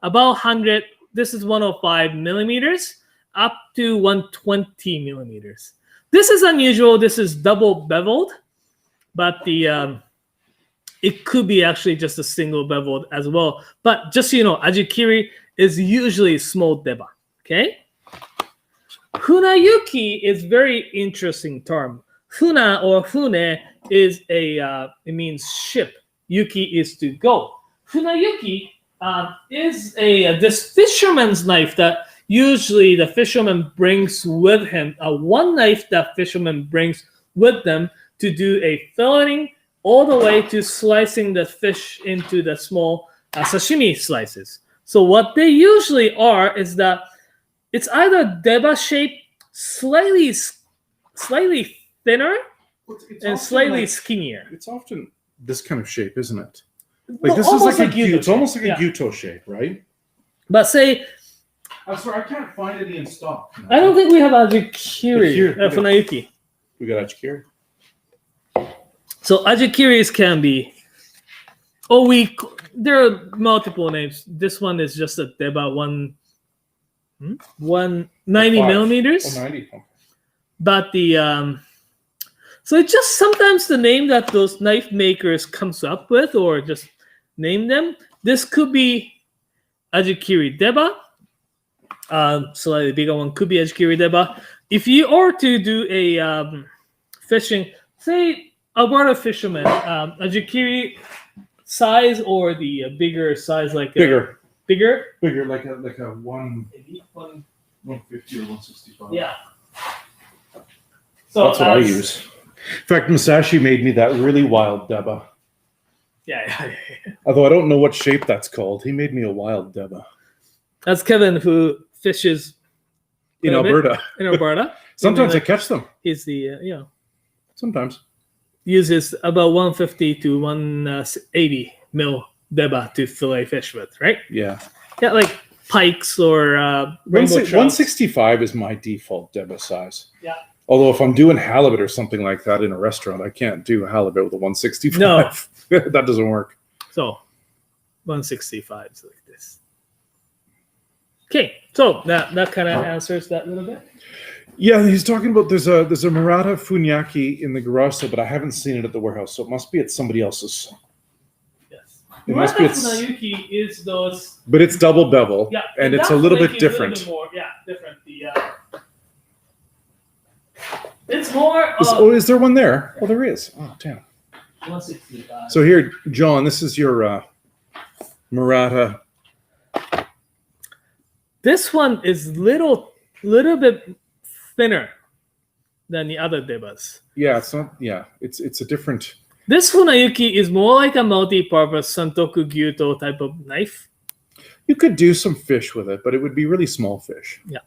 about 100. This is 105 millimeters up to 120 millimeters. This is unusual. This is double beveled, but the it could be actually just a single beveled as well. But just so you know, ajikiri is usually small Deba. Okay. Funayuki is very interesting term. Funa or fune is it means ship. Yuki is to go. funayuki is this fisherman's knife that usually the fisherman brings with him. One knife that fisherman brings with them to do a filleting all the way to slicing the fish into the small sashimi slices. So what they usually are is that it's either Deba shape, slightly thinner, It's and often slightly skinnier. It's often this kind of shape, isn't it? Like No, this is almost like a Yuto it's almost like shape, a Gyuto shape, right? But say, I'm sorry, I can't find any in stock. I don't think we have ajikiri, Ajikiri. funayuki. We got ajikiri. So ajikiris can be, there are multiple names. This one is just a Deba 190 5. millimeters. 90. Okay. But so it's just sometimes the name that those knife makers comes up with, or just name them. This could be ajikiri Deba. Slightly bigger one could be ajikiri Deba. If you are to do a fishing, say Alberta fisherman, ajikiri size or the bigger size, like Bigger, bigger, like a 150 or 165. Yeah. So That's what I use. In fact, Masashi made me that really wild Deba. Yeah. Although I don't know what shape that's called. He made me a wild Deba. That's Kevin, who fishes In Alberta. In Alberta. Sometimes I catch them. He's the Sometimes. uses about 150 to 180 mil Deba to fillet fish with, right? Yeah. Yeah, like pikes or rainbow trout. 165 is my default Deba size. Yeah. Although if I'm doing halibut or something like that in a restaurant, I can't do halibut with a 165. No. That doesn't work. So 165 is like this. Okay, so that kind of answers that little bit. Yeah, he's talking about there's a Murata funayuki in the garage sale, but I haven't seen it at the warehouse, so it must be at somebody else's. Yes. It must be funayuki is those. But it's double bevel, Yeah, and it's a little bit different. Different. It's more. Is there one there? Oh, there is. Oh, damn. 165. So here, John, this is your Murata. This one is little bit thinner than the other Debas. Yeah, it's not. Yeah, it's a different. This funayuki is more like a multi-purpose santoku gyuto type of knife. You could do some fish with it, but it would be really small fish. Yeah.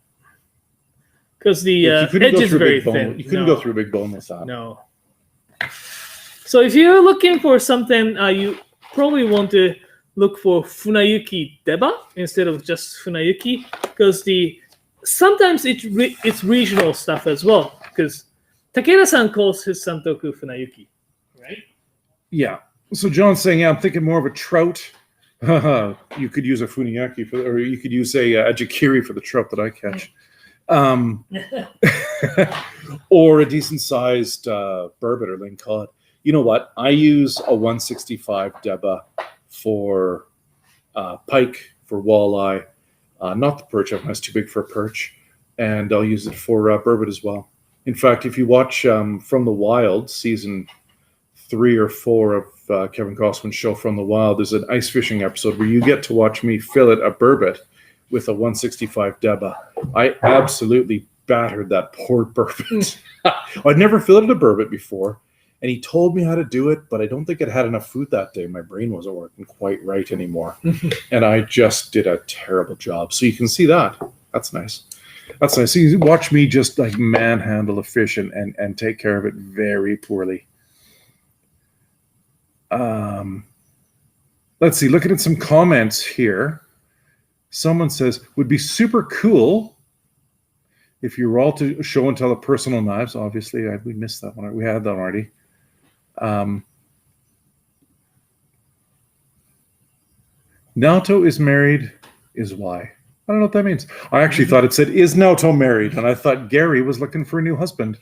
Because the edge is very thin. You couldn't go through a big bone with that. No. So if you're looking for something, you probably want to look for funayuki Deba instead of just funayuki, because sometimes it's regional stuff as well. Because Takeda-san calls his santoku funayuki, right? Yeah. So John's saying, yeah, I'm thinking more of a trout. You could use a funayuki or you could use a ajikiri for the trout that I catch. Or a decent sized burbot or ling cod. You know what? I use a 165 Deba for pike, for walleye, not the perch. I find it's too big for a perch, and I'll use it for burbot as well. In fact, if you watch From the Wild, season 3 or 4 of Kevin Costman's show From the Wild, there's an ice fishing episode where you get to watch me fillet a burbot with a 165 Deba. I absolutely battered that poor burbot. I'd never filleted a burbot before, and he told me how to do it, but I don't think it had enough food that day. My brain wasn't working quite right anymore, and I just did a terrible job. So you can see that. That's nice. That's nice. So you watch me just like manhandle a fish and take care of it very poorly. Let's see. Looking at some comments here. Someone says, would be super cool if you were all to show and tell the personal knives. Obviously, we missed that one. We had that already. Naoto is married is why. I don't know what that means. I actually thought it said, is Naoto married? And I thought Gary was looking for a new husband.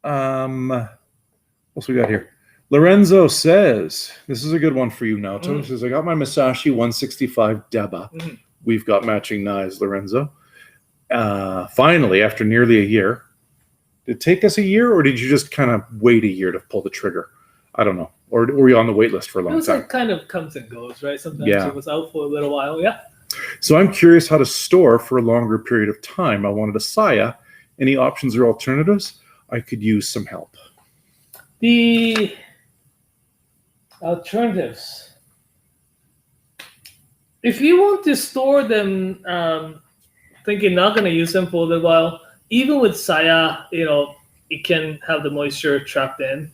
What's we got here? Lorenzo says, this is a good one for you, Naoto. He says, I got my Masashi 165 Deba. We've got matching knives, Lorenzo. Finally, after nearly a year. Did it take us a year, or did you just kind of wait a year to pull the trigger? I don't know. or were you on the wait list for a It long was time? like kind of comes and goes, right? Sometimes Yeah. it was out for a little while. Yeah. So I'm curious how to store for a longer period of time. I wanted a saya. Any options or alternatives? I could use some help. The alternatives. If you want to store them, thinking not going to use them for a little while, even with saya, it can have the moisture trapped in.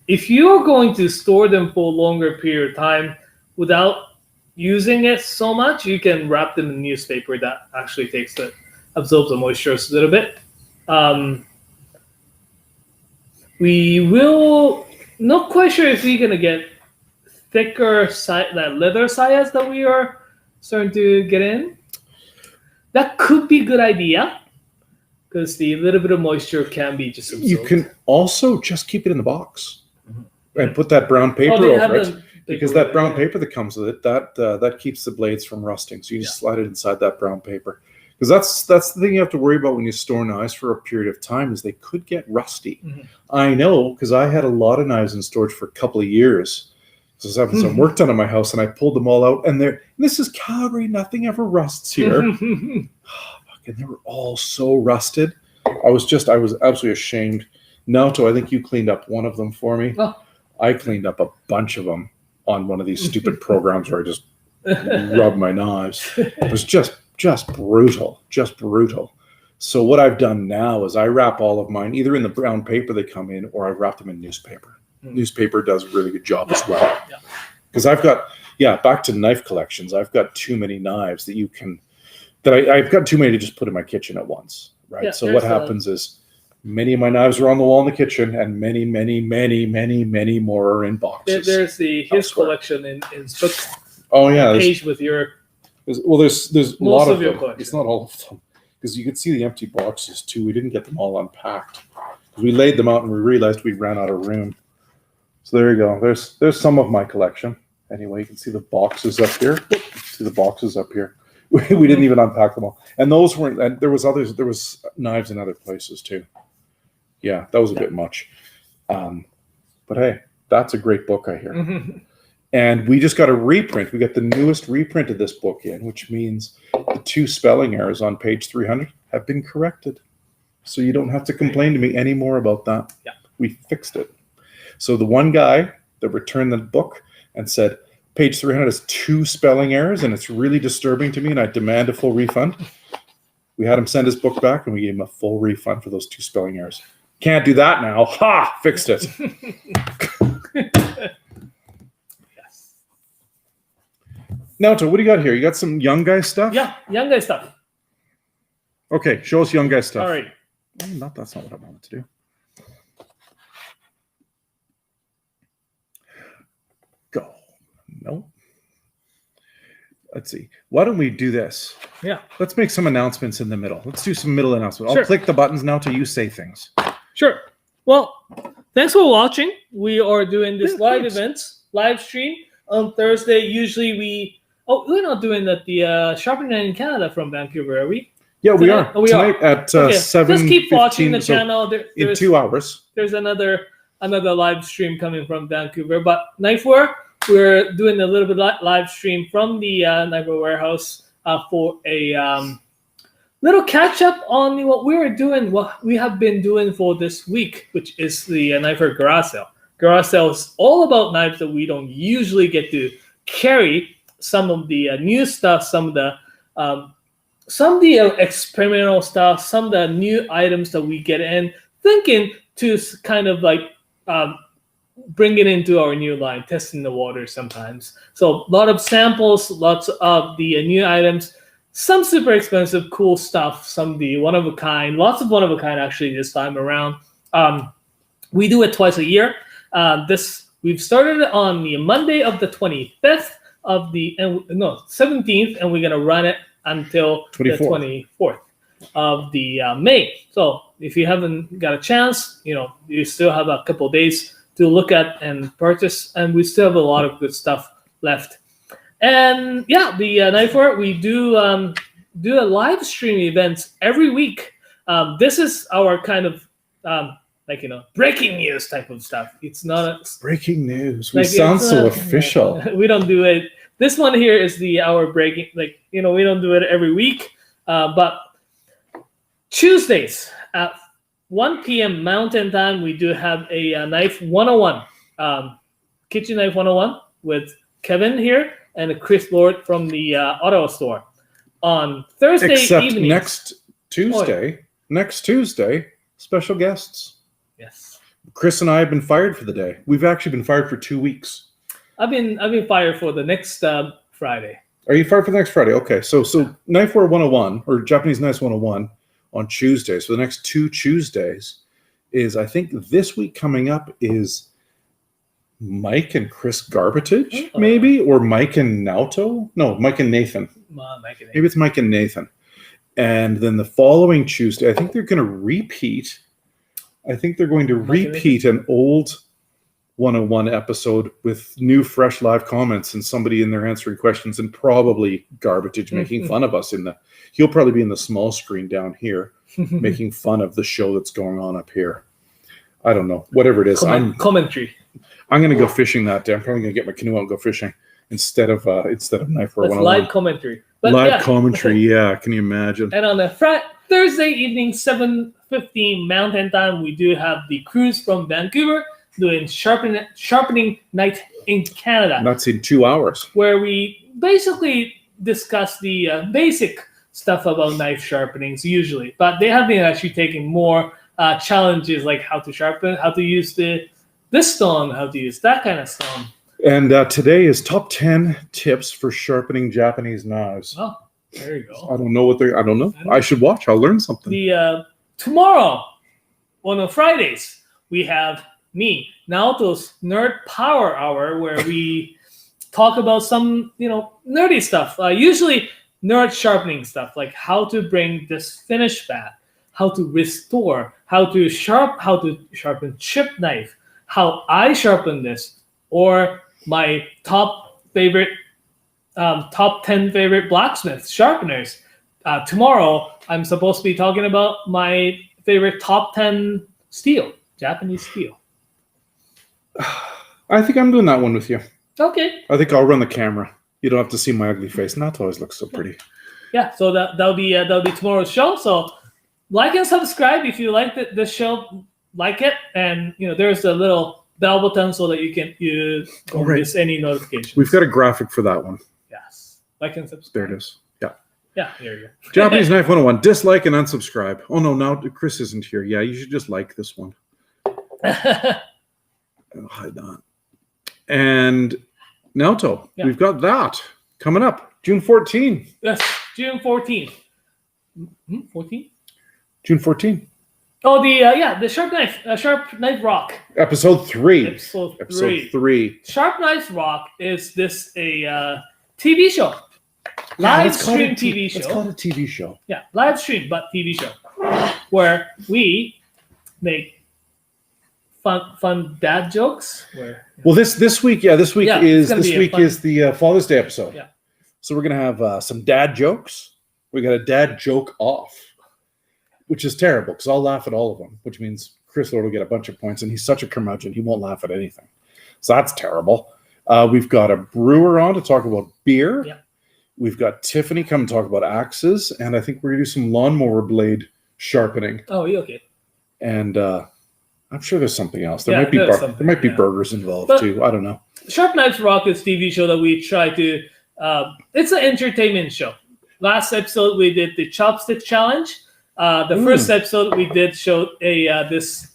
If you're going to store them for a longer period of time without using it so much, you can wrap them in newspaper that actually absorbs the moisture a little bit. We will not quite sure if we're gonna get thicker that leather sayas that we are starting to get in. That could be a good idea because the little bit of moisture can be just absorbed. You can also just keep it in the box and put that brown paper they over have it. the Because paper that brown there, yeah. paper that comes with it, that keeps the blades from rusting. So you just slide it inside that brown paper. Because that's the thing you have to worry about when you store knives for a period of time is they could get rusty. Mm-hmm. I know because I had a lot of knives in storage for a couple of years. So I was having some work done in my house and I pulled them all out. And this is Calgary. Nothing ever rusts here. And they were all so rusted. I was absolutely ashamed. Naoto, I think you cleaned up one of them for me. Oh. I cleaned up a bunch of them on one of these stupid programs where I just rub my knives. It was just brutal. So what I've done now is I wrap all of mine either in the brown paper they come in or I wrap them in newspaper. Newspaper does a really good job as well. Because I've got, back to knife collections, I've got too many knives I've got too many to just put in my kitchen at once, right? Yeah, so what happens is many of my knives are on the wall in the kitchen and many, many, many, many, many more are in boxes. There's his elsewhere. collection in book Oh yeah, page with your there's a lot of of your them. collection. It's not all of them because you could see the empty boxes too. We didn't get them all unpacked. We laid them out and we realized we ran out of room. So there you go. There's some of my collection. Anyway, you can see the boxes up here. See the boxes up here. We didn't even unpack them all. And those weren't. And there was others. There was knives in other places too. Yeah, that was a bit much. But hey, that's a great book, I hear. And we just got a reprint. We got the newest reprint of this book in, which means the 2 spelling errors on page 300 have been corrected. So you don't have to complain to me anymore about that. Yeah. We fixed it. So the one guy that returned the book and said, page 300 has 2 spelling errors and it's really disturbing to me and I demand a full refund. We had him send his book back and we gave him a full refund for those 2 spelling errors. Can't do that now. Ha! Fixed it. Yes. Naoto, what do you got here? You got some young guy stuff? Yeah, young guy stuff. Okay, show us young guy stuff. All right. Oh, that's not what I wanted to do. Go. No. Let's see. Why don't we do this? Yeah. Let's make some announcements in the middle. Let's do some middle announcements. Sure. I'll click the buttons now till you say things. Sure. Well, thanks for watching. We are doing this live stream on Thursday. Usually we're not doing that the Sharpening in Canada from Vancouver, are we? Yeah, we are. Oh, we Tonight are. at Okay. 7. Just keep watching the 15, channel. in 2 hours. There's another live stream coming from Vancouver. But Knifewear, we're doing a little bit live stream from the Knifewear warehouse for a little catch up on what we have been doing for this week, which is the Knifewear garage sale. Garage sale is all about knives that we don't usually get to carry. Some of the new stuff, some of the experimental stuff, some of the new items that we get in, thinking to kind of like bring it into our new line, testing the water sometimes. So a lot of samples, lots of the new items, some super expensive, cool stuff, some of the one-of-a-kind, lots of one-of-a-kind actually this time around. We do it twice a year. We've started on the Monday of the 25th of 17th, and we're going to run it until 24th. The 24th of the May. So if you haven't got a chance, you still have a couple of days to look at and purchase, and we still have a lot of good stuff left. And yeah, the Knifewear, we do a live stream events every week. This is our kind of like breaking news type of stuff. It's not a breaking news. We sound so official. We don't do it. This one here is our breaking. Like we don't do it every week, but Tuesdays at 1 p.m. Mountain Time, we do have a knife 101, kitchen knife 101 with Kevin here and Chris Lord from the Ottawa store on Thursday evening. Next Tuesday, special guests. Yes. Chris and I have been fired for the day. We've actually been fired for 2 weeks. I've been fired for the next Friday. Are you fired for the next Friday? Okay, so Knifewear 101 or Japanese Knives 101 on Tuesday. So the next 2 Tuesdays is, I think this week coming up is Mike and Chris Garbatage, maybe, or Mike and Naoto. No, Mike and Nathan. Maybe it's Mike and Nathan. And then the following Tuesday, I think they're going to repeat. I think they're going to repeat an old 101 episode with new, fresh live comments and somebody in there answering questions and probably Garbatage making fun of us he'll probably be in the small screen down here making fun of the show that's going on up here. I don't know. Whatever it is. Commentary. I'm going to go fishing that day. I'm probably going to get my canoe out and go fishing instead of Knifewear 101. Live commentary. Commentary, yeah. Can you imagine? And on the Thursday evening, 7:15 Mountain Time, we do have the crews from Vancouver doing sharpening night in Canada. That's in 2 hours. Where we basically discuss the basic stuff about knife sharpenings usually, but they have been actually taking more challenges like how to sharpen, how to use this stone, how to use that kind of stone. And today is top 10 tips for sharpening Japanese knives. Oh, there you go. I don't know. I should watch. I'll learn something. Tomorrow, on Fridays, we have me, Naoto's Nerd Power Hour, where we talk about some, nerdy stuff. Usually nerd sharpening stuff, like how to bring this finish back, how to restore, how to sharpen chip knife, how I sharpen this, or my top 10 favorite blacksmith sharpeners. Tomorrow, I'm supposed to be talking about my favorite top 10 Japanese steel. I think I'm doing that one with you. Okay. I think I'll run the camera. You don't have to see my ugly face. Not always looks so pretty. Yeah, so that'll be tomorrow's show. So like and subscribe if you like the show. Like it, and there's a little bell button so that you don't miss any notifications. We've got a graphic for that one. Yes, like and subscribe. There it is. Yeah. Yeah, there you go. Japanese Knife 101. Dislike and unsubscribe. Oh no, now Chris isn't here. Yeah, you should just like this one. I'll hide that. And Naoto, we've got that coming up June 14. Yes, June 14. 14? June 14. Oh, the Sharp Knife Rock. Episode 3. Episode 3. Sharp Knife Rock is a TV show. Live stream TV show. It's called a TV show. Yeah, live stream, but TV show. Where we make fun dad jokes. Well, this week is the Father's Day episode. Yeah. So we're gonna have some dad jokes. We got a dad joke off, which is terrible because I'll laugh at all of them, which means Chris Lord will get a bunch of points, and he's such a curmudgeon, he won't laugh at anything. So that's terrible. We've got a brewer on to talk about beer. Yeah. We've got Tiffany come talk about axes, and I think we're gonna do some lawnmower blade sharpening. Oh, yeah, okay. And I'm sure there's something else. There might be burgers involved too. I don't know. Sharp Knives Rock is TV show that we try to. It's an entertainment show. Last episode we did the chopstick challenge. The first episode we did show this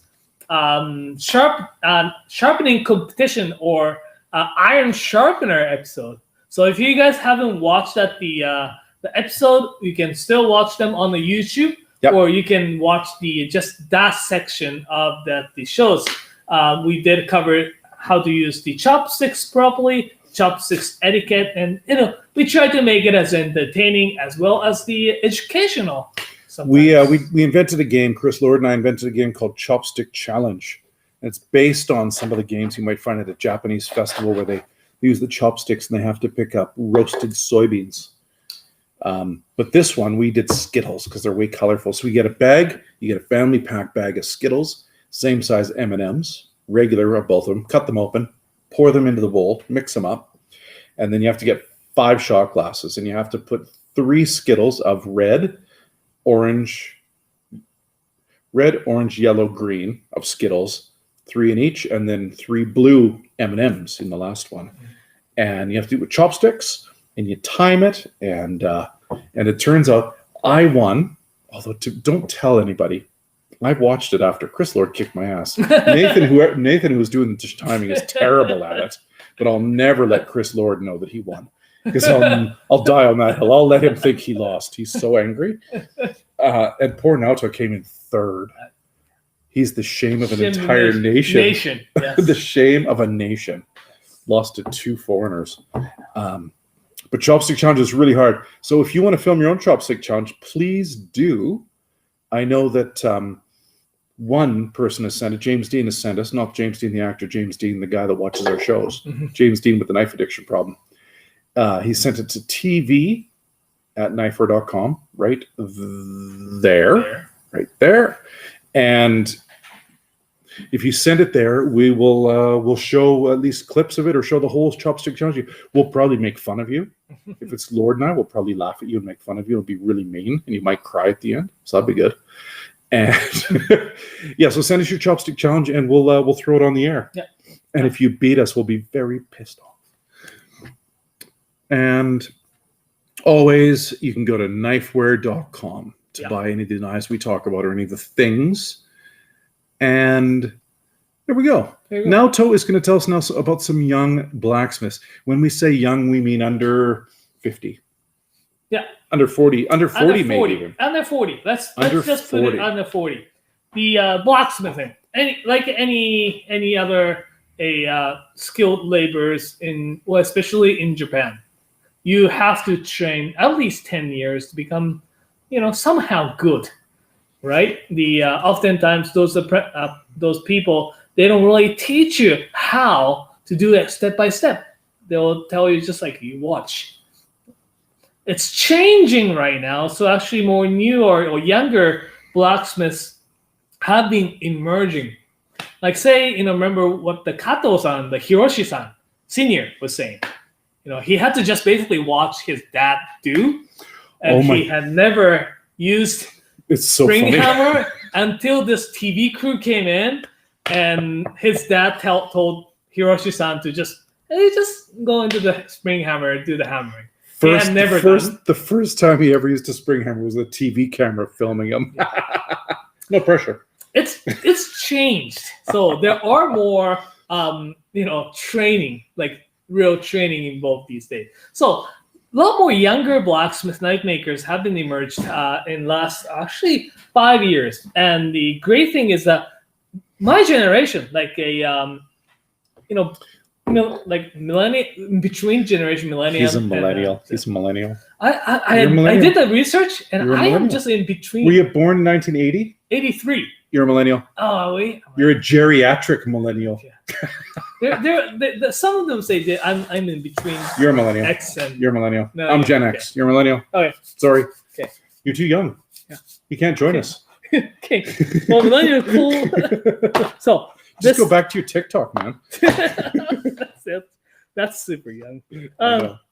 sharpening competition or iron sharpener episode. So if you guys haven't watched the episode, you can still watch them on the YouTube. Yep. Or you can watch just that section of the shows. We did cover how to use the chopsticks properly, chopsticks etiquette, and we try to make it as entertaining as well as the educational. Sometimes. We invented a game. Chris Lord and I invented a game called Chopstick Challenge. And it's based on some of the games you might find at a Japanese festival where they use the chopsticks and they have to pick up roasted soybeans. But this one, we did Skittles because they're way colorful. So we get a bag, you get a family pack bag of Skittles, same size M&Ms, regular of both of them, cut them open, pour them into the bowl, mix them up, and then you have to get 5 shot glasses, and you have to put 3 Skittles of red, orange, yellow, green of Skittles, 3 in each, and then 3 blue M&Ms in the last one. And you have to do it with chopsticks, and you time it, and it turns out I won, although don't tell anybody. I watched it after. Chris Lord kicked my ass. Nathan, who was doing the timing, is terrible at it, but I'll never let Chris Lord know that he won. Because I'll die on that hill. I'll let him think he lost. He's so angry. And poor Naoto came in 3rd. He's the shame of an entire nation. Yes. The shame of a nation. Lost to 2 foreigners. But chopstick challenge is really hard. So if you want to film your own chopstick challenge, please do. I know that one person has sent it. James Dean has sent us. Not James Dean the actor. James Dean, the guy that watches our shows. James Dean with the knife addiction problem. He sent it to tv@knifewear.com, right there. And if you send it there, we'll show at least clips of it or show the whole chopstick challenge. We'll probably make fun of you. If it's Lord and I, we'll probably laugh at you and make fun of you. It'll be really mean, and you might cry at the end. So that'd be good. And yeah, so send us your chopstick challenge, and we'll throw it on the air. Yeah. And if you beat us, we'll be very pissed off. And always, you can go to knifewear.com to buy any of the knives we talk about or any of the things. And there we go. Naoto is going to tell us now about some young blacksmiths. When we say young, we mean under 50. Yeah. Under 40. Under 40, maybe even. Under 40. Let's just put it under 40. The blacksmithing. Any other skilled laborers especially in Japan. You have to train at least 10 years to become, somehow good, right? Oftentimes those people, they don't really teach you how to do it step by step. They'll tell you just like you watch. It's changing right now. So actually more new or younger blacksmiths have been emerging. Like say, remember what the Kato-san, the Hiroshi-san, senior was saying. He had to just basically watch his dad do, and he had never used spring hammer until this TV crew came in, and his dad told Hiroshi-san to just go into the spring hammer and do the hammering. The first time he ever used a spring hammer was a TV camera filming him. No pressure. It's changed. So there are more, training, like real training involved these days. So a lot more younger blacksmith knife makers have been emerged in last actually 5 years. And the great thing is that my generation, like like millennial, between generation millennial. He's a millennial. He's a millennial. I did the research, and I am just in between. Were you born in 1980? 83. You're a millennial. Oh, wait. You're a geriatric millennial. Yeah. Some of them say that I'm in between. You're a millennial. X and you're a millennial. No, I'm Gen X. You're a millennial. Okay. Sorry. Okay. You're too young. Yeah. You can't join us. Okay. Well, millennial cool. So just go back to your TikTok, man. That's it. That's super young.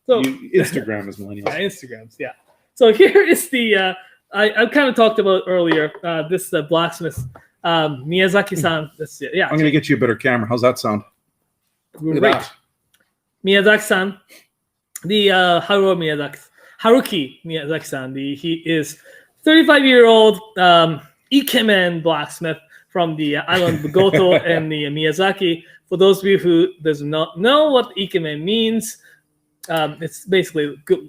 So Instagram is millennials. Yeah, Instagrams. Yeah. So here is the. I kind of talked about earlier. This blacksmith, Miyazaki-san. Yeah. I'm gonna get you a better camera. How's that sound? Great. Miyazaki-san, the Haruki Miyazaki-san. He is 35-year-old ikemen blacksmith from the island of Goto and the Miyazaki. For those of you who does not know what ikemen means, it's basically good.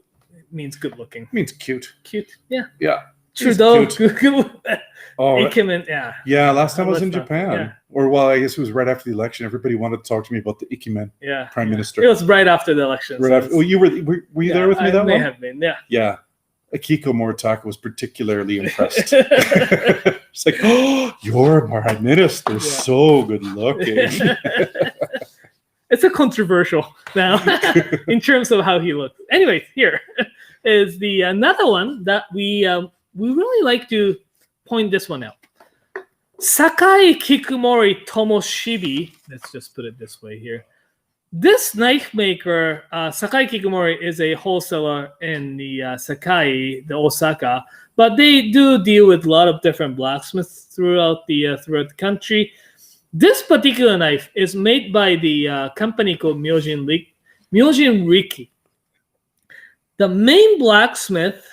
Means good looking. Means cute. Cute. Yeah. Yeah. Trudeau. Oh, ikemen. Yeah. Yeah. Last time I was in Japan, I guess it was right after the election. Everybody wanted to talk to me about the ikemen. Yeah. Prime Minister. It was right after the election. Right after. Well, you were you there with me that one? May have been. Yeah. Yeah. Akiko Moritaka was particularly impressed. It's like, oh, you're Prime Minister, so good looking. It's a controversial now in terms of how he looks. Anyway, here is the another one that we really like to point this one out. Sakai Kikumori Tomoshibi. Let's just put it this way here. This knife maker, Sakai Kikumori, is a wholesaler in the Sakai, the Osaka, but they do deal with a lot of different blacksmiths throughout the country. This particular knife is made by the company called Myojin Riki. The main blacksmith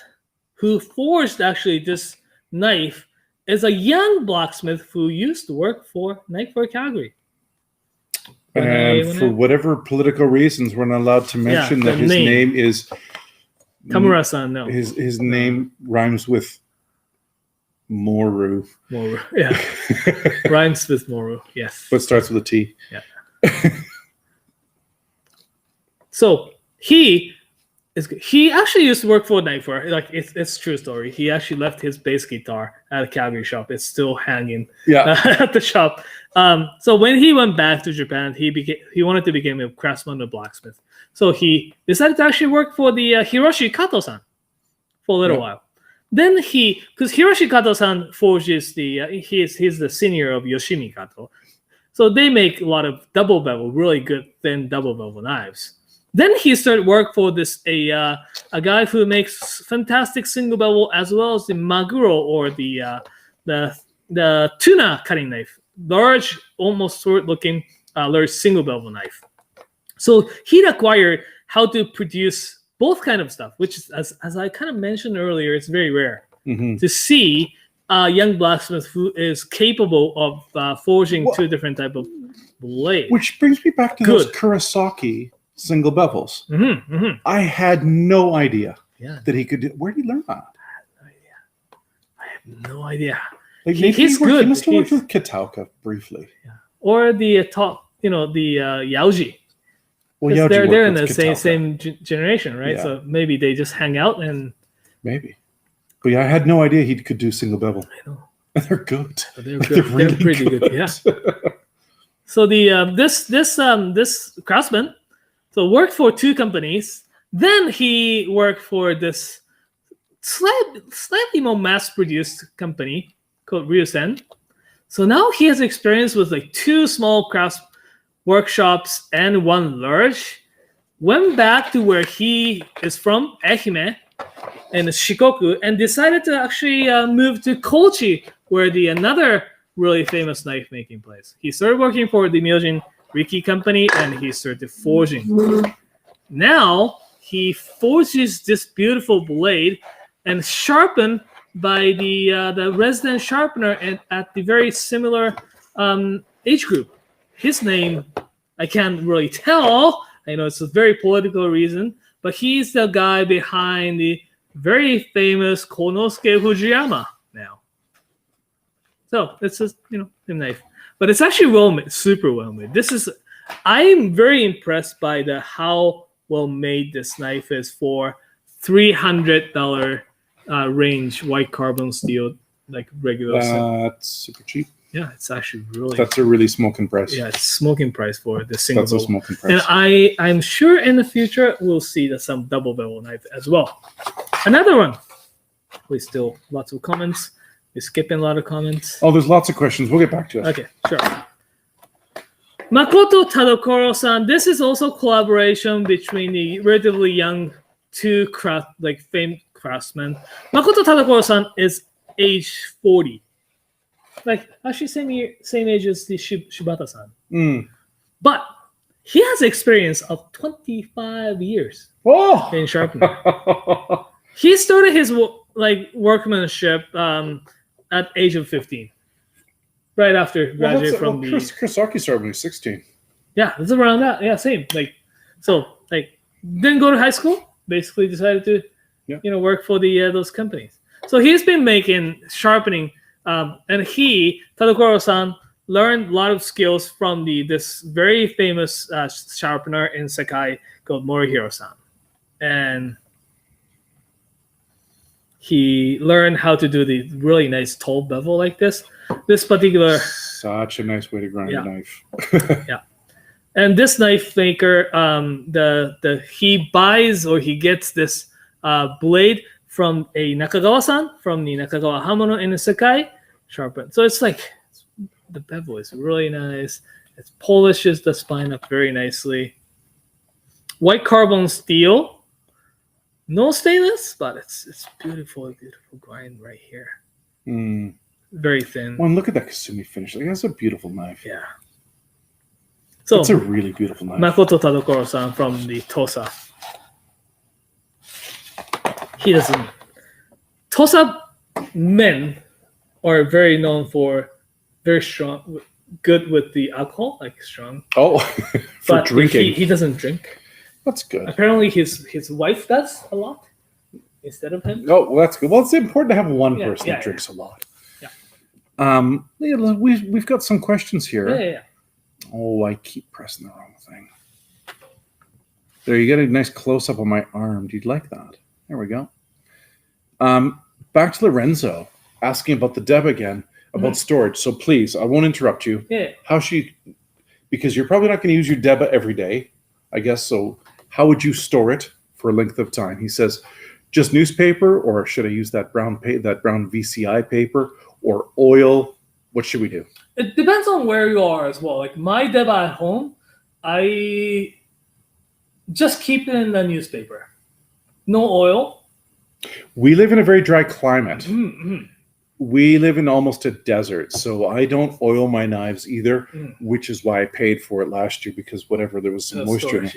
who forged actually this knife is a young blacksmith who used to work for Knifewear Calgary. And for whatever political reasons, we're not allowed to mention that his name is Tamura-san. No, his name rhymes with Moru. Moru, yeah, rhymes with Moru. Yes, but starts with a T. Yeah. So he actually used to work for Knifewear. Like it's true story. He actually left his bass guitar at a Calgary shop. It's still hanging at the shop. So when he went back to Japan, he wanted to become a craftsman or blacksmith. So he decided to actually work for the Hiroshi Kato-san for a little while. Then because Hiroshi Kato-san forges he's the senior of Yoshimi Kato. So they make a lot of double bevel, really good thin double bevel knives. Then he started work for a guy who makes fantastic single bevel as well as the maguro or the tuna cutting knife, large, almost sword-looking, large single bevel knife. So he acquired how to produce both kind of stuff, which is, as I kind of mentioned earlier, it's very rare to see a young blacksmith who is capable of forging two different type of blades. Which brings me back to those Kurosaki single bevels. I had no idea that he could do. Where did he learn that? I have no idea. Like he's good. He must have worked with Kitauka briefly. Yeah. Or the top, the Yaoji. Well, they're in the same generation, right? Yeah. So maybe they just hang out and maybe. But yeah, I had no idea he could do single bevel. I know. And they're good. They're good. They're pretty good. Yeah. So this craftsman worked for two companies. Then he worked for this slightly more mass-produced company called Ryusen. So now he has experience with like two small crafts workshops and one large. Went back to where he is from, Ehime, and Shikoku, and decided to actually move to Kochi, where another really famous knife making place. He started working for the Myojin Riki company, and he started forging. Now he forges this beautiful blade and sharpened by the resident sharpener at the very similar age group. His name I can't really tell. I know it's a very political reason, but he's the guy behind the very famous Konosuke Fujiyama now. So it's just a knife, but it's actually well made, super well made. I'm very impressed by how well made this knife is for $300 range white carbon steel, like regular. That's super cheap. Yeah, it's actually really. That's a really smoking price. Yeah, it's smoking price for the single. That's a smoking price. And I'm sure in the future we'll see some double bevel knife as well. Another one. We still lots of comments. We're skipping a lot of comments. Oh, there's lots of questions. We'll get back to it. Okay, sure. Makoto Tadokoro-san. This is also collaboration between the relatively young two famed craftsmen. Makoto Tadokoro-san is age 40. Like actually same age as the Shibata-san. But he has experience of 25 years in sharpening. He started his workmanship at age of 15, right after graduating from the. Kurosaki started when he was 16. Yeah, it's around that. Yeah, same. Didn't go to high school. Basically, decided to work for those companies. So he's been making sharpening. And Tadokoro-san, learned a lot of skills from this very famous sharpener in Sakai called Morihiro-san. And he learned how to do the really nice tall bevel like this. This particular... Such a nice way to grind a knife. Yeah. And this knife maker, he buys or he gets this blade from a Nakagawa-san, from the Nakagawa Hamono in the Sakai, sharpened. So it's the bevel is really nice. It polishes the spine up very nicely. White carbon steel. No stainless, but it's beautiful grind right here. Mm. Very thin. Well, and look at that Kasumi finish. Like, that's a beautiful knife. Yeah. So it's a really beautiful knife. Makoto Tadokoro-san from the Tosa. He doesn't. Tosa men are very known for very strong, good with the alcohol, like strong. Oh, for but drinking. He doesn't drink. That's good. Apparently, his wife does a lot instead of him. Oh, well, that's good. Well, it's important to have one person that drinks a lot. Yeah. We've got some questions here. Yeah. Oh, I keep pressing the wrong thing. There, you get a nice close up on my arm. Do you like that? There we go. Back to Lorenzo asking about the Deba again, about storage. So please, I won't interrupt you. Yeah. Because you're probably not going to use your Deba every day, I guess. So how would you store it for a length of time? He says, just newspaper, or should I use that brown VCI paper, or oil? What should we do? It depends on where you are as well. Like my Deba at home, I just keep it in the newspaper. No oil. We live in a very dry climate. Mm-hmm. We live in almost a desert, so I don't oil my knives either, which is why I paid for it last year, because whatever, there was some moisture in it.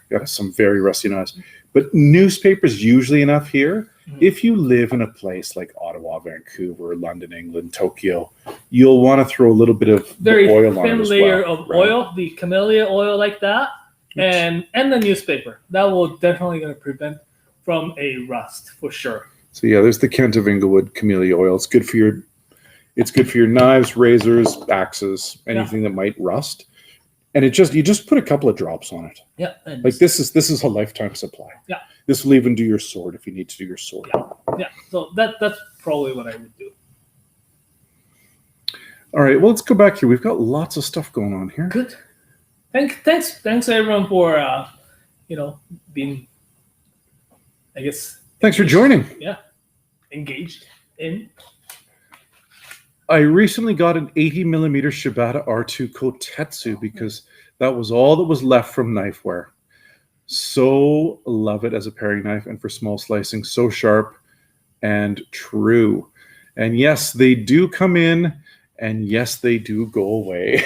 Got some very rusty knives. But newspaper's usually enough here. If you live in a place like Ottawa, Vancouver, London, England, Tokyo, you'll want to throw a little bit of very the oil on it thin as layer well, of oil, the camellia oil like that, and the newspaper. That will definitely going to prevent from a rust for sure. So yeah, there's the Kent of Inglewood camellia oil. It's good for your knives, razors, axes, anything that might rust. And you just put a couple of drops on it. Yeah. Like this is a lifetime supply. Yeah. This will even do your sword if you need to do your sword. Yeah. So that's probably what I would do. All right. Well, let's go back here. We've got lots of stuff going on here. Good. Thanks everyone for being, I guess. Thanks for joining. Yeah. Engaged in. I recently got an 80mm Shibata R2 Kotetsu because that was all that was left from Knifewear. So love it as a paring knife and for small slicing. So sharp and true. And yes, they do come in, and yes, they do go away.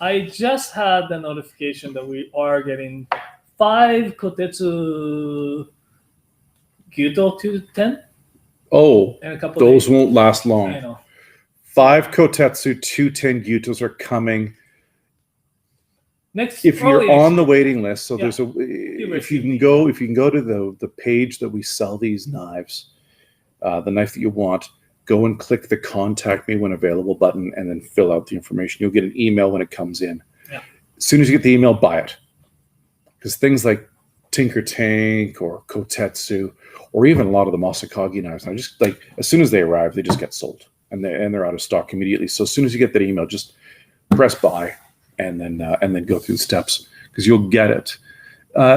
I just had the notification that we are getting 5 Kotetsu Gyuto 210. Oh, those days. Won't last long. I know. 5 Kotetsu 210 Gyutos are coming. Next, if you're on the waiting list, so there's if you can go to the page that we sell these knives, the knife that you want, go and click the contact me when available button and then fill out the information. You'll get an email when it comes in. Yeah. As soon as you get the email, buy it. Because things like Tinker Tank or Kotetsu, or even a lot of the Masakagi knives, now just like as soon as they arrive, they just get sold and they're out of stock immediately. So as soon as you get that email, just press buy and then go through the steps because you'll get it.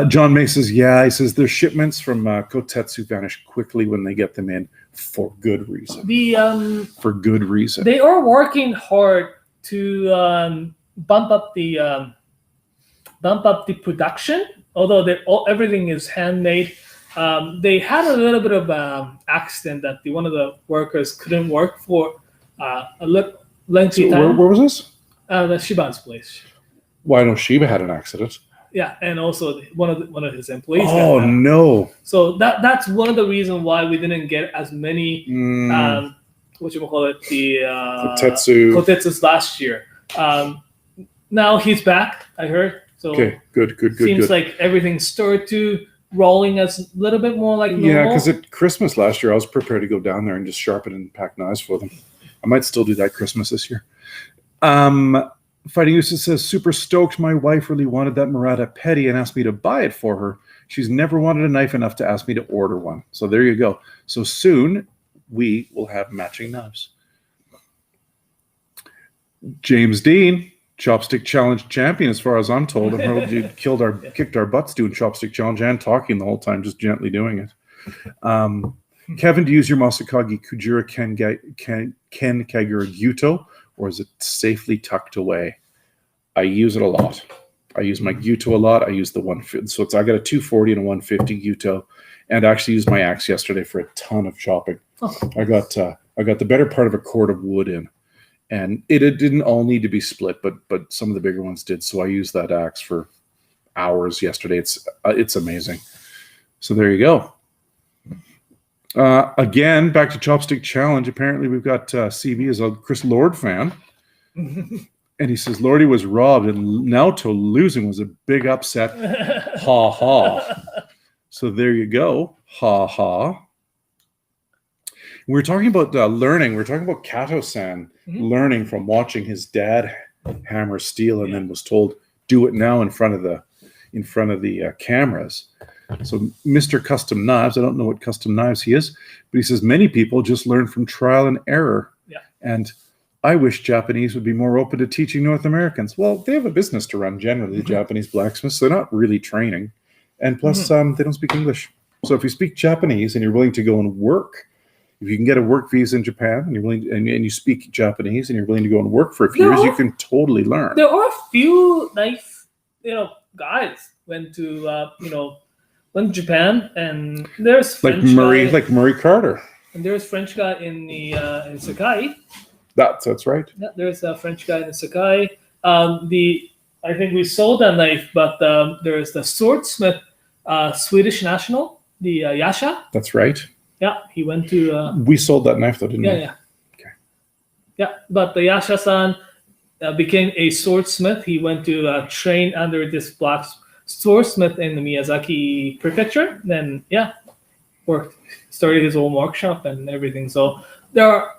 John May says, he says their shipments from Kotetsu vanish quickly when they get them in for good reason. For good reason. They are working hard to bump up the production. Although everything is handmade, they had a little bit of accident that one of the workers couldn't work for a lengthy time. Where was this? The Shiban's place. Well, I know Shiba had an accident. Yeah, and also one of his employees. Oh no! So that's one of the reasons why we didn't get as many the Kotetsus last year. Now he's back, I heard. So okay, good. Seems like everything started to rolling as a little bit more like normal. Yeah, because at Christmas last year, I was prepared to go down there and just sharpen and pack knives for them. I might still do that Christmas this year. Fighting Usa says, super stoked. My wife really wanted that Murata Petty and asked me to buy it for her. She's never wanted a knife enough to ask me to order one. So there you go. So soon we will have matching knives. James Dean, Chopstick Challenge champion, as far as I'm told. I heard you kicked our butts doing Chopstick Challenge and talking the whole time, just gently doing it. Kevin, do you use your Masakagi Kujira Ken Kagura Gyuto or is it safely tucked away? I use it a lot. I use my Gyuto a lot. I use the 150. So I got a 240 and a 150 Gyuto, and I actually used my axe yesterday for a ton of chopping. Oh. I got the better part of a cord of wood in, and it didn't all need to be split, but some of the bigger ones did. So I used that axe for hours yesterday. It's amazing. So there you go. Again, back to Chopstick Challenge. Apparently, we've got CB is a Chris Lord fan. And he says, Lordy was robbed, and Naoto losing was a big upset. Ha ha. So there you go. Ha ha. We're talking about learning. We're talking about Kato-san learning from watching his dad hammer steel, and then was told, do it now in front of the cameras. So Mr. Custom Knives, I don't know what custom knives he is, but he says many people just learn from trial and error. Yeah. And I wish Japanese would be more open to teaching North Americans. Well, they have a business to run generally, the Japanese blacksmiths. They're not really training. And plus, they don't speak English. So if you speak Japanese and you're willing to go and work, if you can get a work visa in Japan and you're willing and you speak Japanese and you're willing to go and work for a few years, you can totally learn. There are a few nice, guys went to Japan, and there's French like Murray Carter. And there's French guy in the in Sakai. That's right. Yeah, there's a French guy in Sakai. I think we sold that knife, but there's the swordsmith, Swedish national, the Yasha. That's right. Yeah, he went to. We sold that knife though, didn't we? Yeah. Okay. Yeah, but the Yasha-san became a swordsmith. He went to train under this black swordsmith in the Miyazaki prefecture. Then started his own workshop and everything. So there are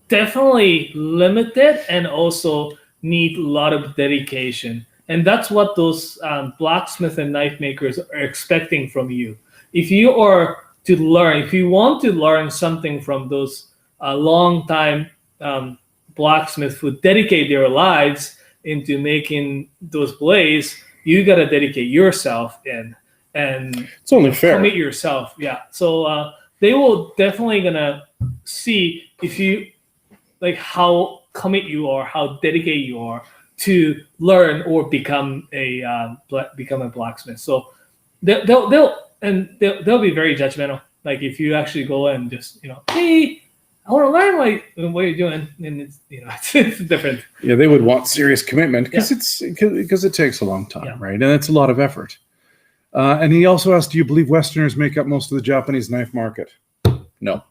definitely limited and also need a lot of dedication, and that's what those blacksmith and knife makers are expecting from you. If you want to learn something from those long time blacksmiths who dedicate their lives into making those blades, you got to dedicate yourself in, and it's only fair. Commit yourself. Yeah. So they will definitely gonna see if you how commit you are, how dedicated you are to learn or become a blacksmith. So they'll be very judgmental. Like if you actually go and just hey, I want to learn what you're doing, and it's different. Yeah, they would want serious commitment because it takes a long time, right? And it's a lot of effort. And he also asked, do you believe Westerners make up most of the Japanese knife market? No.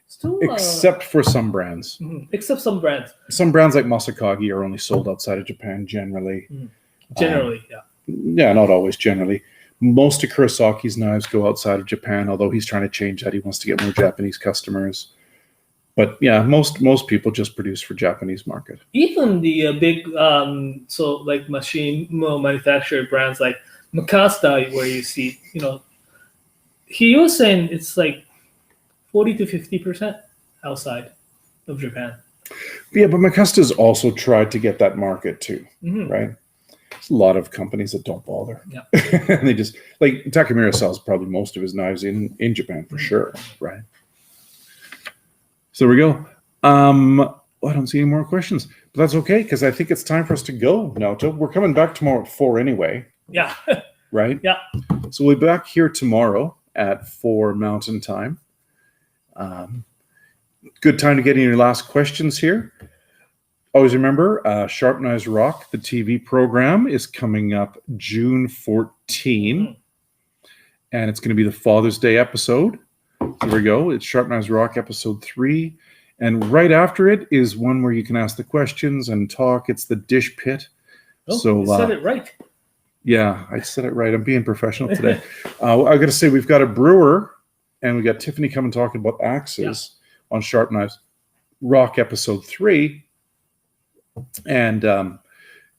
Still, except for some brands. Except some brands. Some brands like Masakagi are only sold outside of Japan generally. Generally, Yeah, not always generally. Most of Kurosaki's knives go outside of Japan, although he's trying to change that. He wants to get more Japanese customers. But yeah, most people just produce for Japanese market. Even the big, machine manufacturer brands like Mikasa, where you see, he was saying it's like 40 to 50% outside of Japan. Yeah, but Mikasta's also tried to get that market too, right? There's a lot of companies that don't bother. Yeah. And they just, like Takamura sells probably most of his knives in Japan for sure, right? So there we go. I don't see any more questions, but that's okay because I think it's time for us to go, Naoto. We're coming back tomorrow at 4 anyway. Yeah. Right? Yeah. So we'll be back here tomorrow at 4 Mountain Time. Good time to get in your last questions here. Always remember, Sharp Knives Rock, the TV program, is coming up June 14. And it's going to be the Father's Day episode. So there we go. It's Sharp Knives Rock episode 3. And right after it is one where you can ask the questions and talk. It's the Dish Pit. Oh, so you said it right. Yeah, I said it right. I'm being professional today. I got to say, we've got a brewer, and we got Tiffany coming talking about axes on Sharp Knives Rock episode 3. And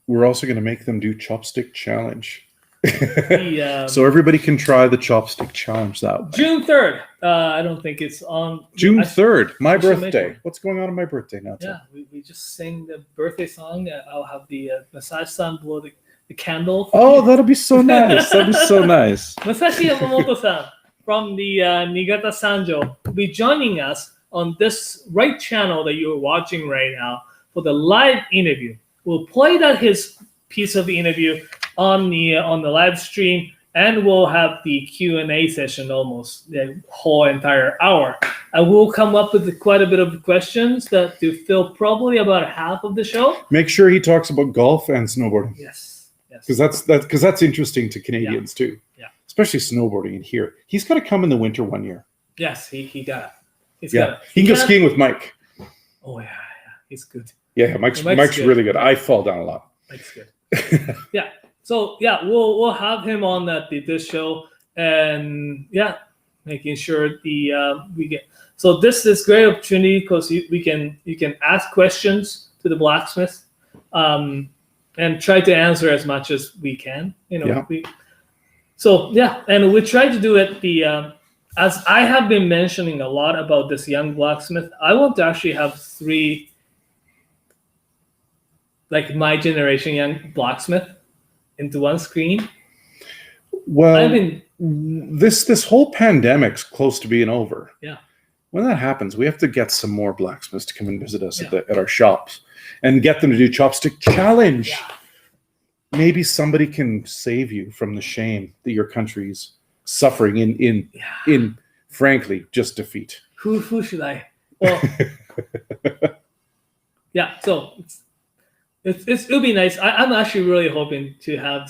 we're also going to make them do Chopstick Challenge. So everybody can try the Chopstick Challenge that way. June 3rd. I don't think it's on. June 3rd, my birthday. What's going on my birthday now? Yeah, we just sang the birthday song. I'll have the Masashi-san blow the candle. Oh, that'll be so nice. That'll be so nice. Masashi Yamamoto-san from the Niigata Sanjo will be joining us on this right channel that you're watching right now for the live interview. We'll play his piece of the interview on the live stream, and we'll have the Q&A session almost the whole entire hour. And we'll come up with quite a bit of questions to fill probably about half of the show. Make sure he talks about golf and snowboarding. Yes. Because that's interesting to Canadians too. Yeah. Especially snowboarding in here. He's got to come in the winter one year. Yes, he got it. He can go skiing with Mike. Oh yeah, he's good. Yeah, Mike's really good. I fall down a lot. Mike's good. Yeah. So yeah, we'll have him on this show, and yeah, making sure we get. So this is great opportunity because you can ask questions to the blacksmith, and try to answer as much as we can. And we try to do it as I have been mentioning a lot about this young blacksmith. I want to actually have 3 like my generation young blacksmith into one screen. Well, this whole pandemic's close to being over. Yeah. When that happens, we have to get some more blacksmiths to come and visit us at our shops and get them to do chopstick challenge. Yeah. Maybe somebody can save you from the shame that your country's suffering in frankly just defeat. Who should I? Well, yeah. So it'll be nice. I'm actually really hoping to have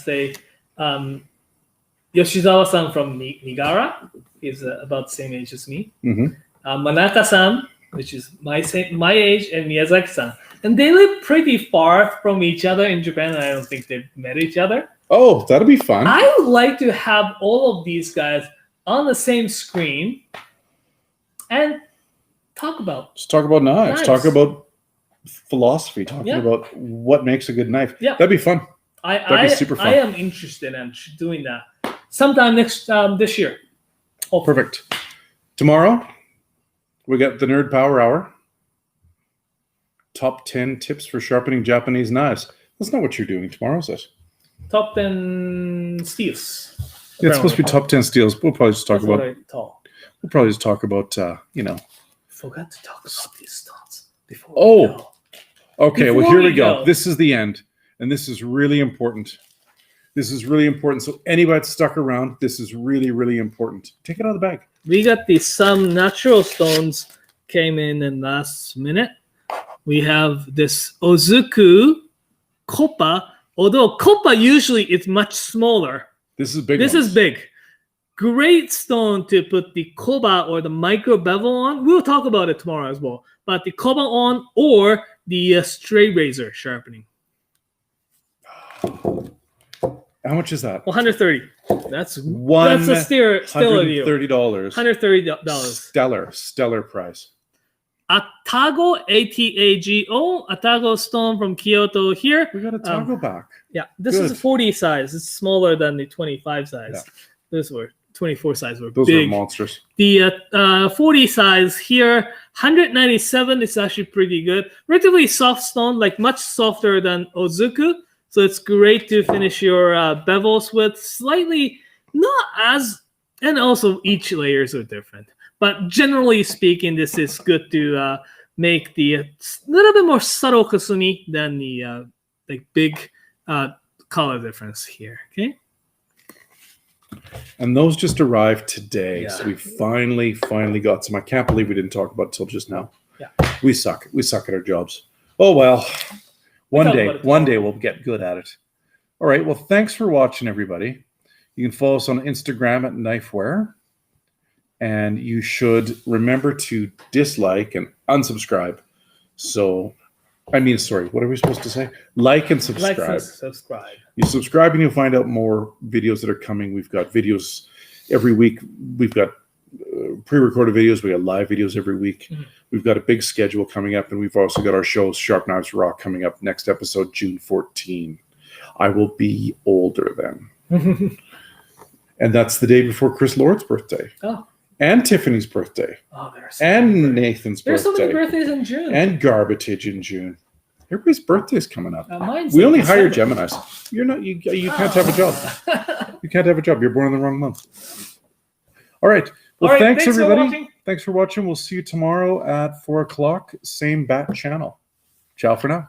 Yoshizawa-san from Nigara. He's about the same age as me. Mm-hmm. Manaka-san, which is my age, and Miyazaki-san. And they live pretty far from each other in Japan, and I don't think they've met each other. Oh, that'll be fun. I would like to have all of these guys on the same screen and talk about knives. Talk about philosophy. Talking about what makes a good knife. Yeah. That'd be fun. That'd be super fun. I am interested in doing that sometime this year. Hopefully. Perfect. Tomorrow, we got the Nerd Power Hour. Top 10 tips for sharpening Japanese knives. That's not what you're doing tomorrow, is it? Top 10 steals. Yeah, it's supposed to be top 10 steals. We'll probably just talk about. We'll probably just talk about. Forgot to talk about these stones before. Oh, okay. Before well, here we go. go. This is the end, and this is really important. This is really important. So anybody that's stuck around, this is really, really important. Take it out of the bag. We got some natural stones came in last minute. We have this Ozuku Koppa. Although Koppa usually is much smaller. This is big. This is big. Great stone to put the koba or the micro bevel on. We'll talk about it tomorrow as well. But the koba on or the straight razor sharpening. How much is that? 130. That's a still of you. $130. $130. Stellar price. Atago, A-T-A-G-O, Atago stone from Kyoto here. We got a Tago back. Yeah, this is a 40 size. It's smaller than the 25 size. Yeah. Those were 24 size were Those big. are monsters. The 40 size here, 197 is actually pretty good. Relatively soft stone, like much softer than Ozuku. So it's great to finish your bevels with. Slightly not as, and also each layers are different. But generally speaking, this is good to make the little bit more subtle kasumi than the big color difference here. Okay. And those just arrived today, Yeah. so we finally got some. I can't believe we didn't talk about it till just now. Yeah. We suck. We suck at our jobs. Oh well. One day we'll get good at it. All right. Well, thanks for watching, everybody. You can follow us on Instagram at Knifewear. And you should remember to dislike and unsubscribe. What are we supposed to say? Like and subscribe. Like and subscribe. You subscribe and you'll find out more videos that are coming. We've got videos every week. We've got pre-recorded videos. We got live videos every week. Mm-hmm. We've got a big schedule coming up. And we've also got our show, Sharp Knives Rock, coming up next episode, June 14. I will be older then. And that's the day before Chris Lord's birthday. Oh. And Tiffany's birthday. Oh, and Nathan's birthday. There's so many birthdays in June. And Garbatage in June. Everybody's birthday's coming up. Mine's we only hire Geminis. You're not. You can't have a job. You can't have a job. You're born in the wrong month. All right. Well, thanks everybody. Thanks for watching. We'll see you tomorrow at 4 o'clock. Same bat channel. Ciao for now.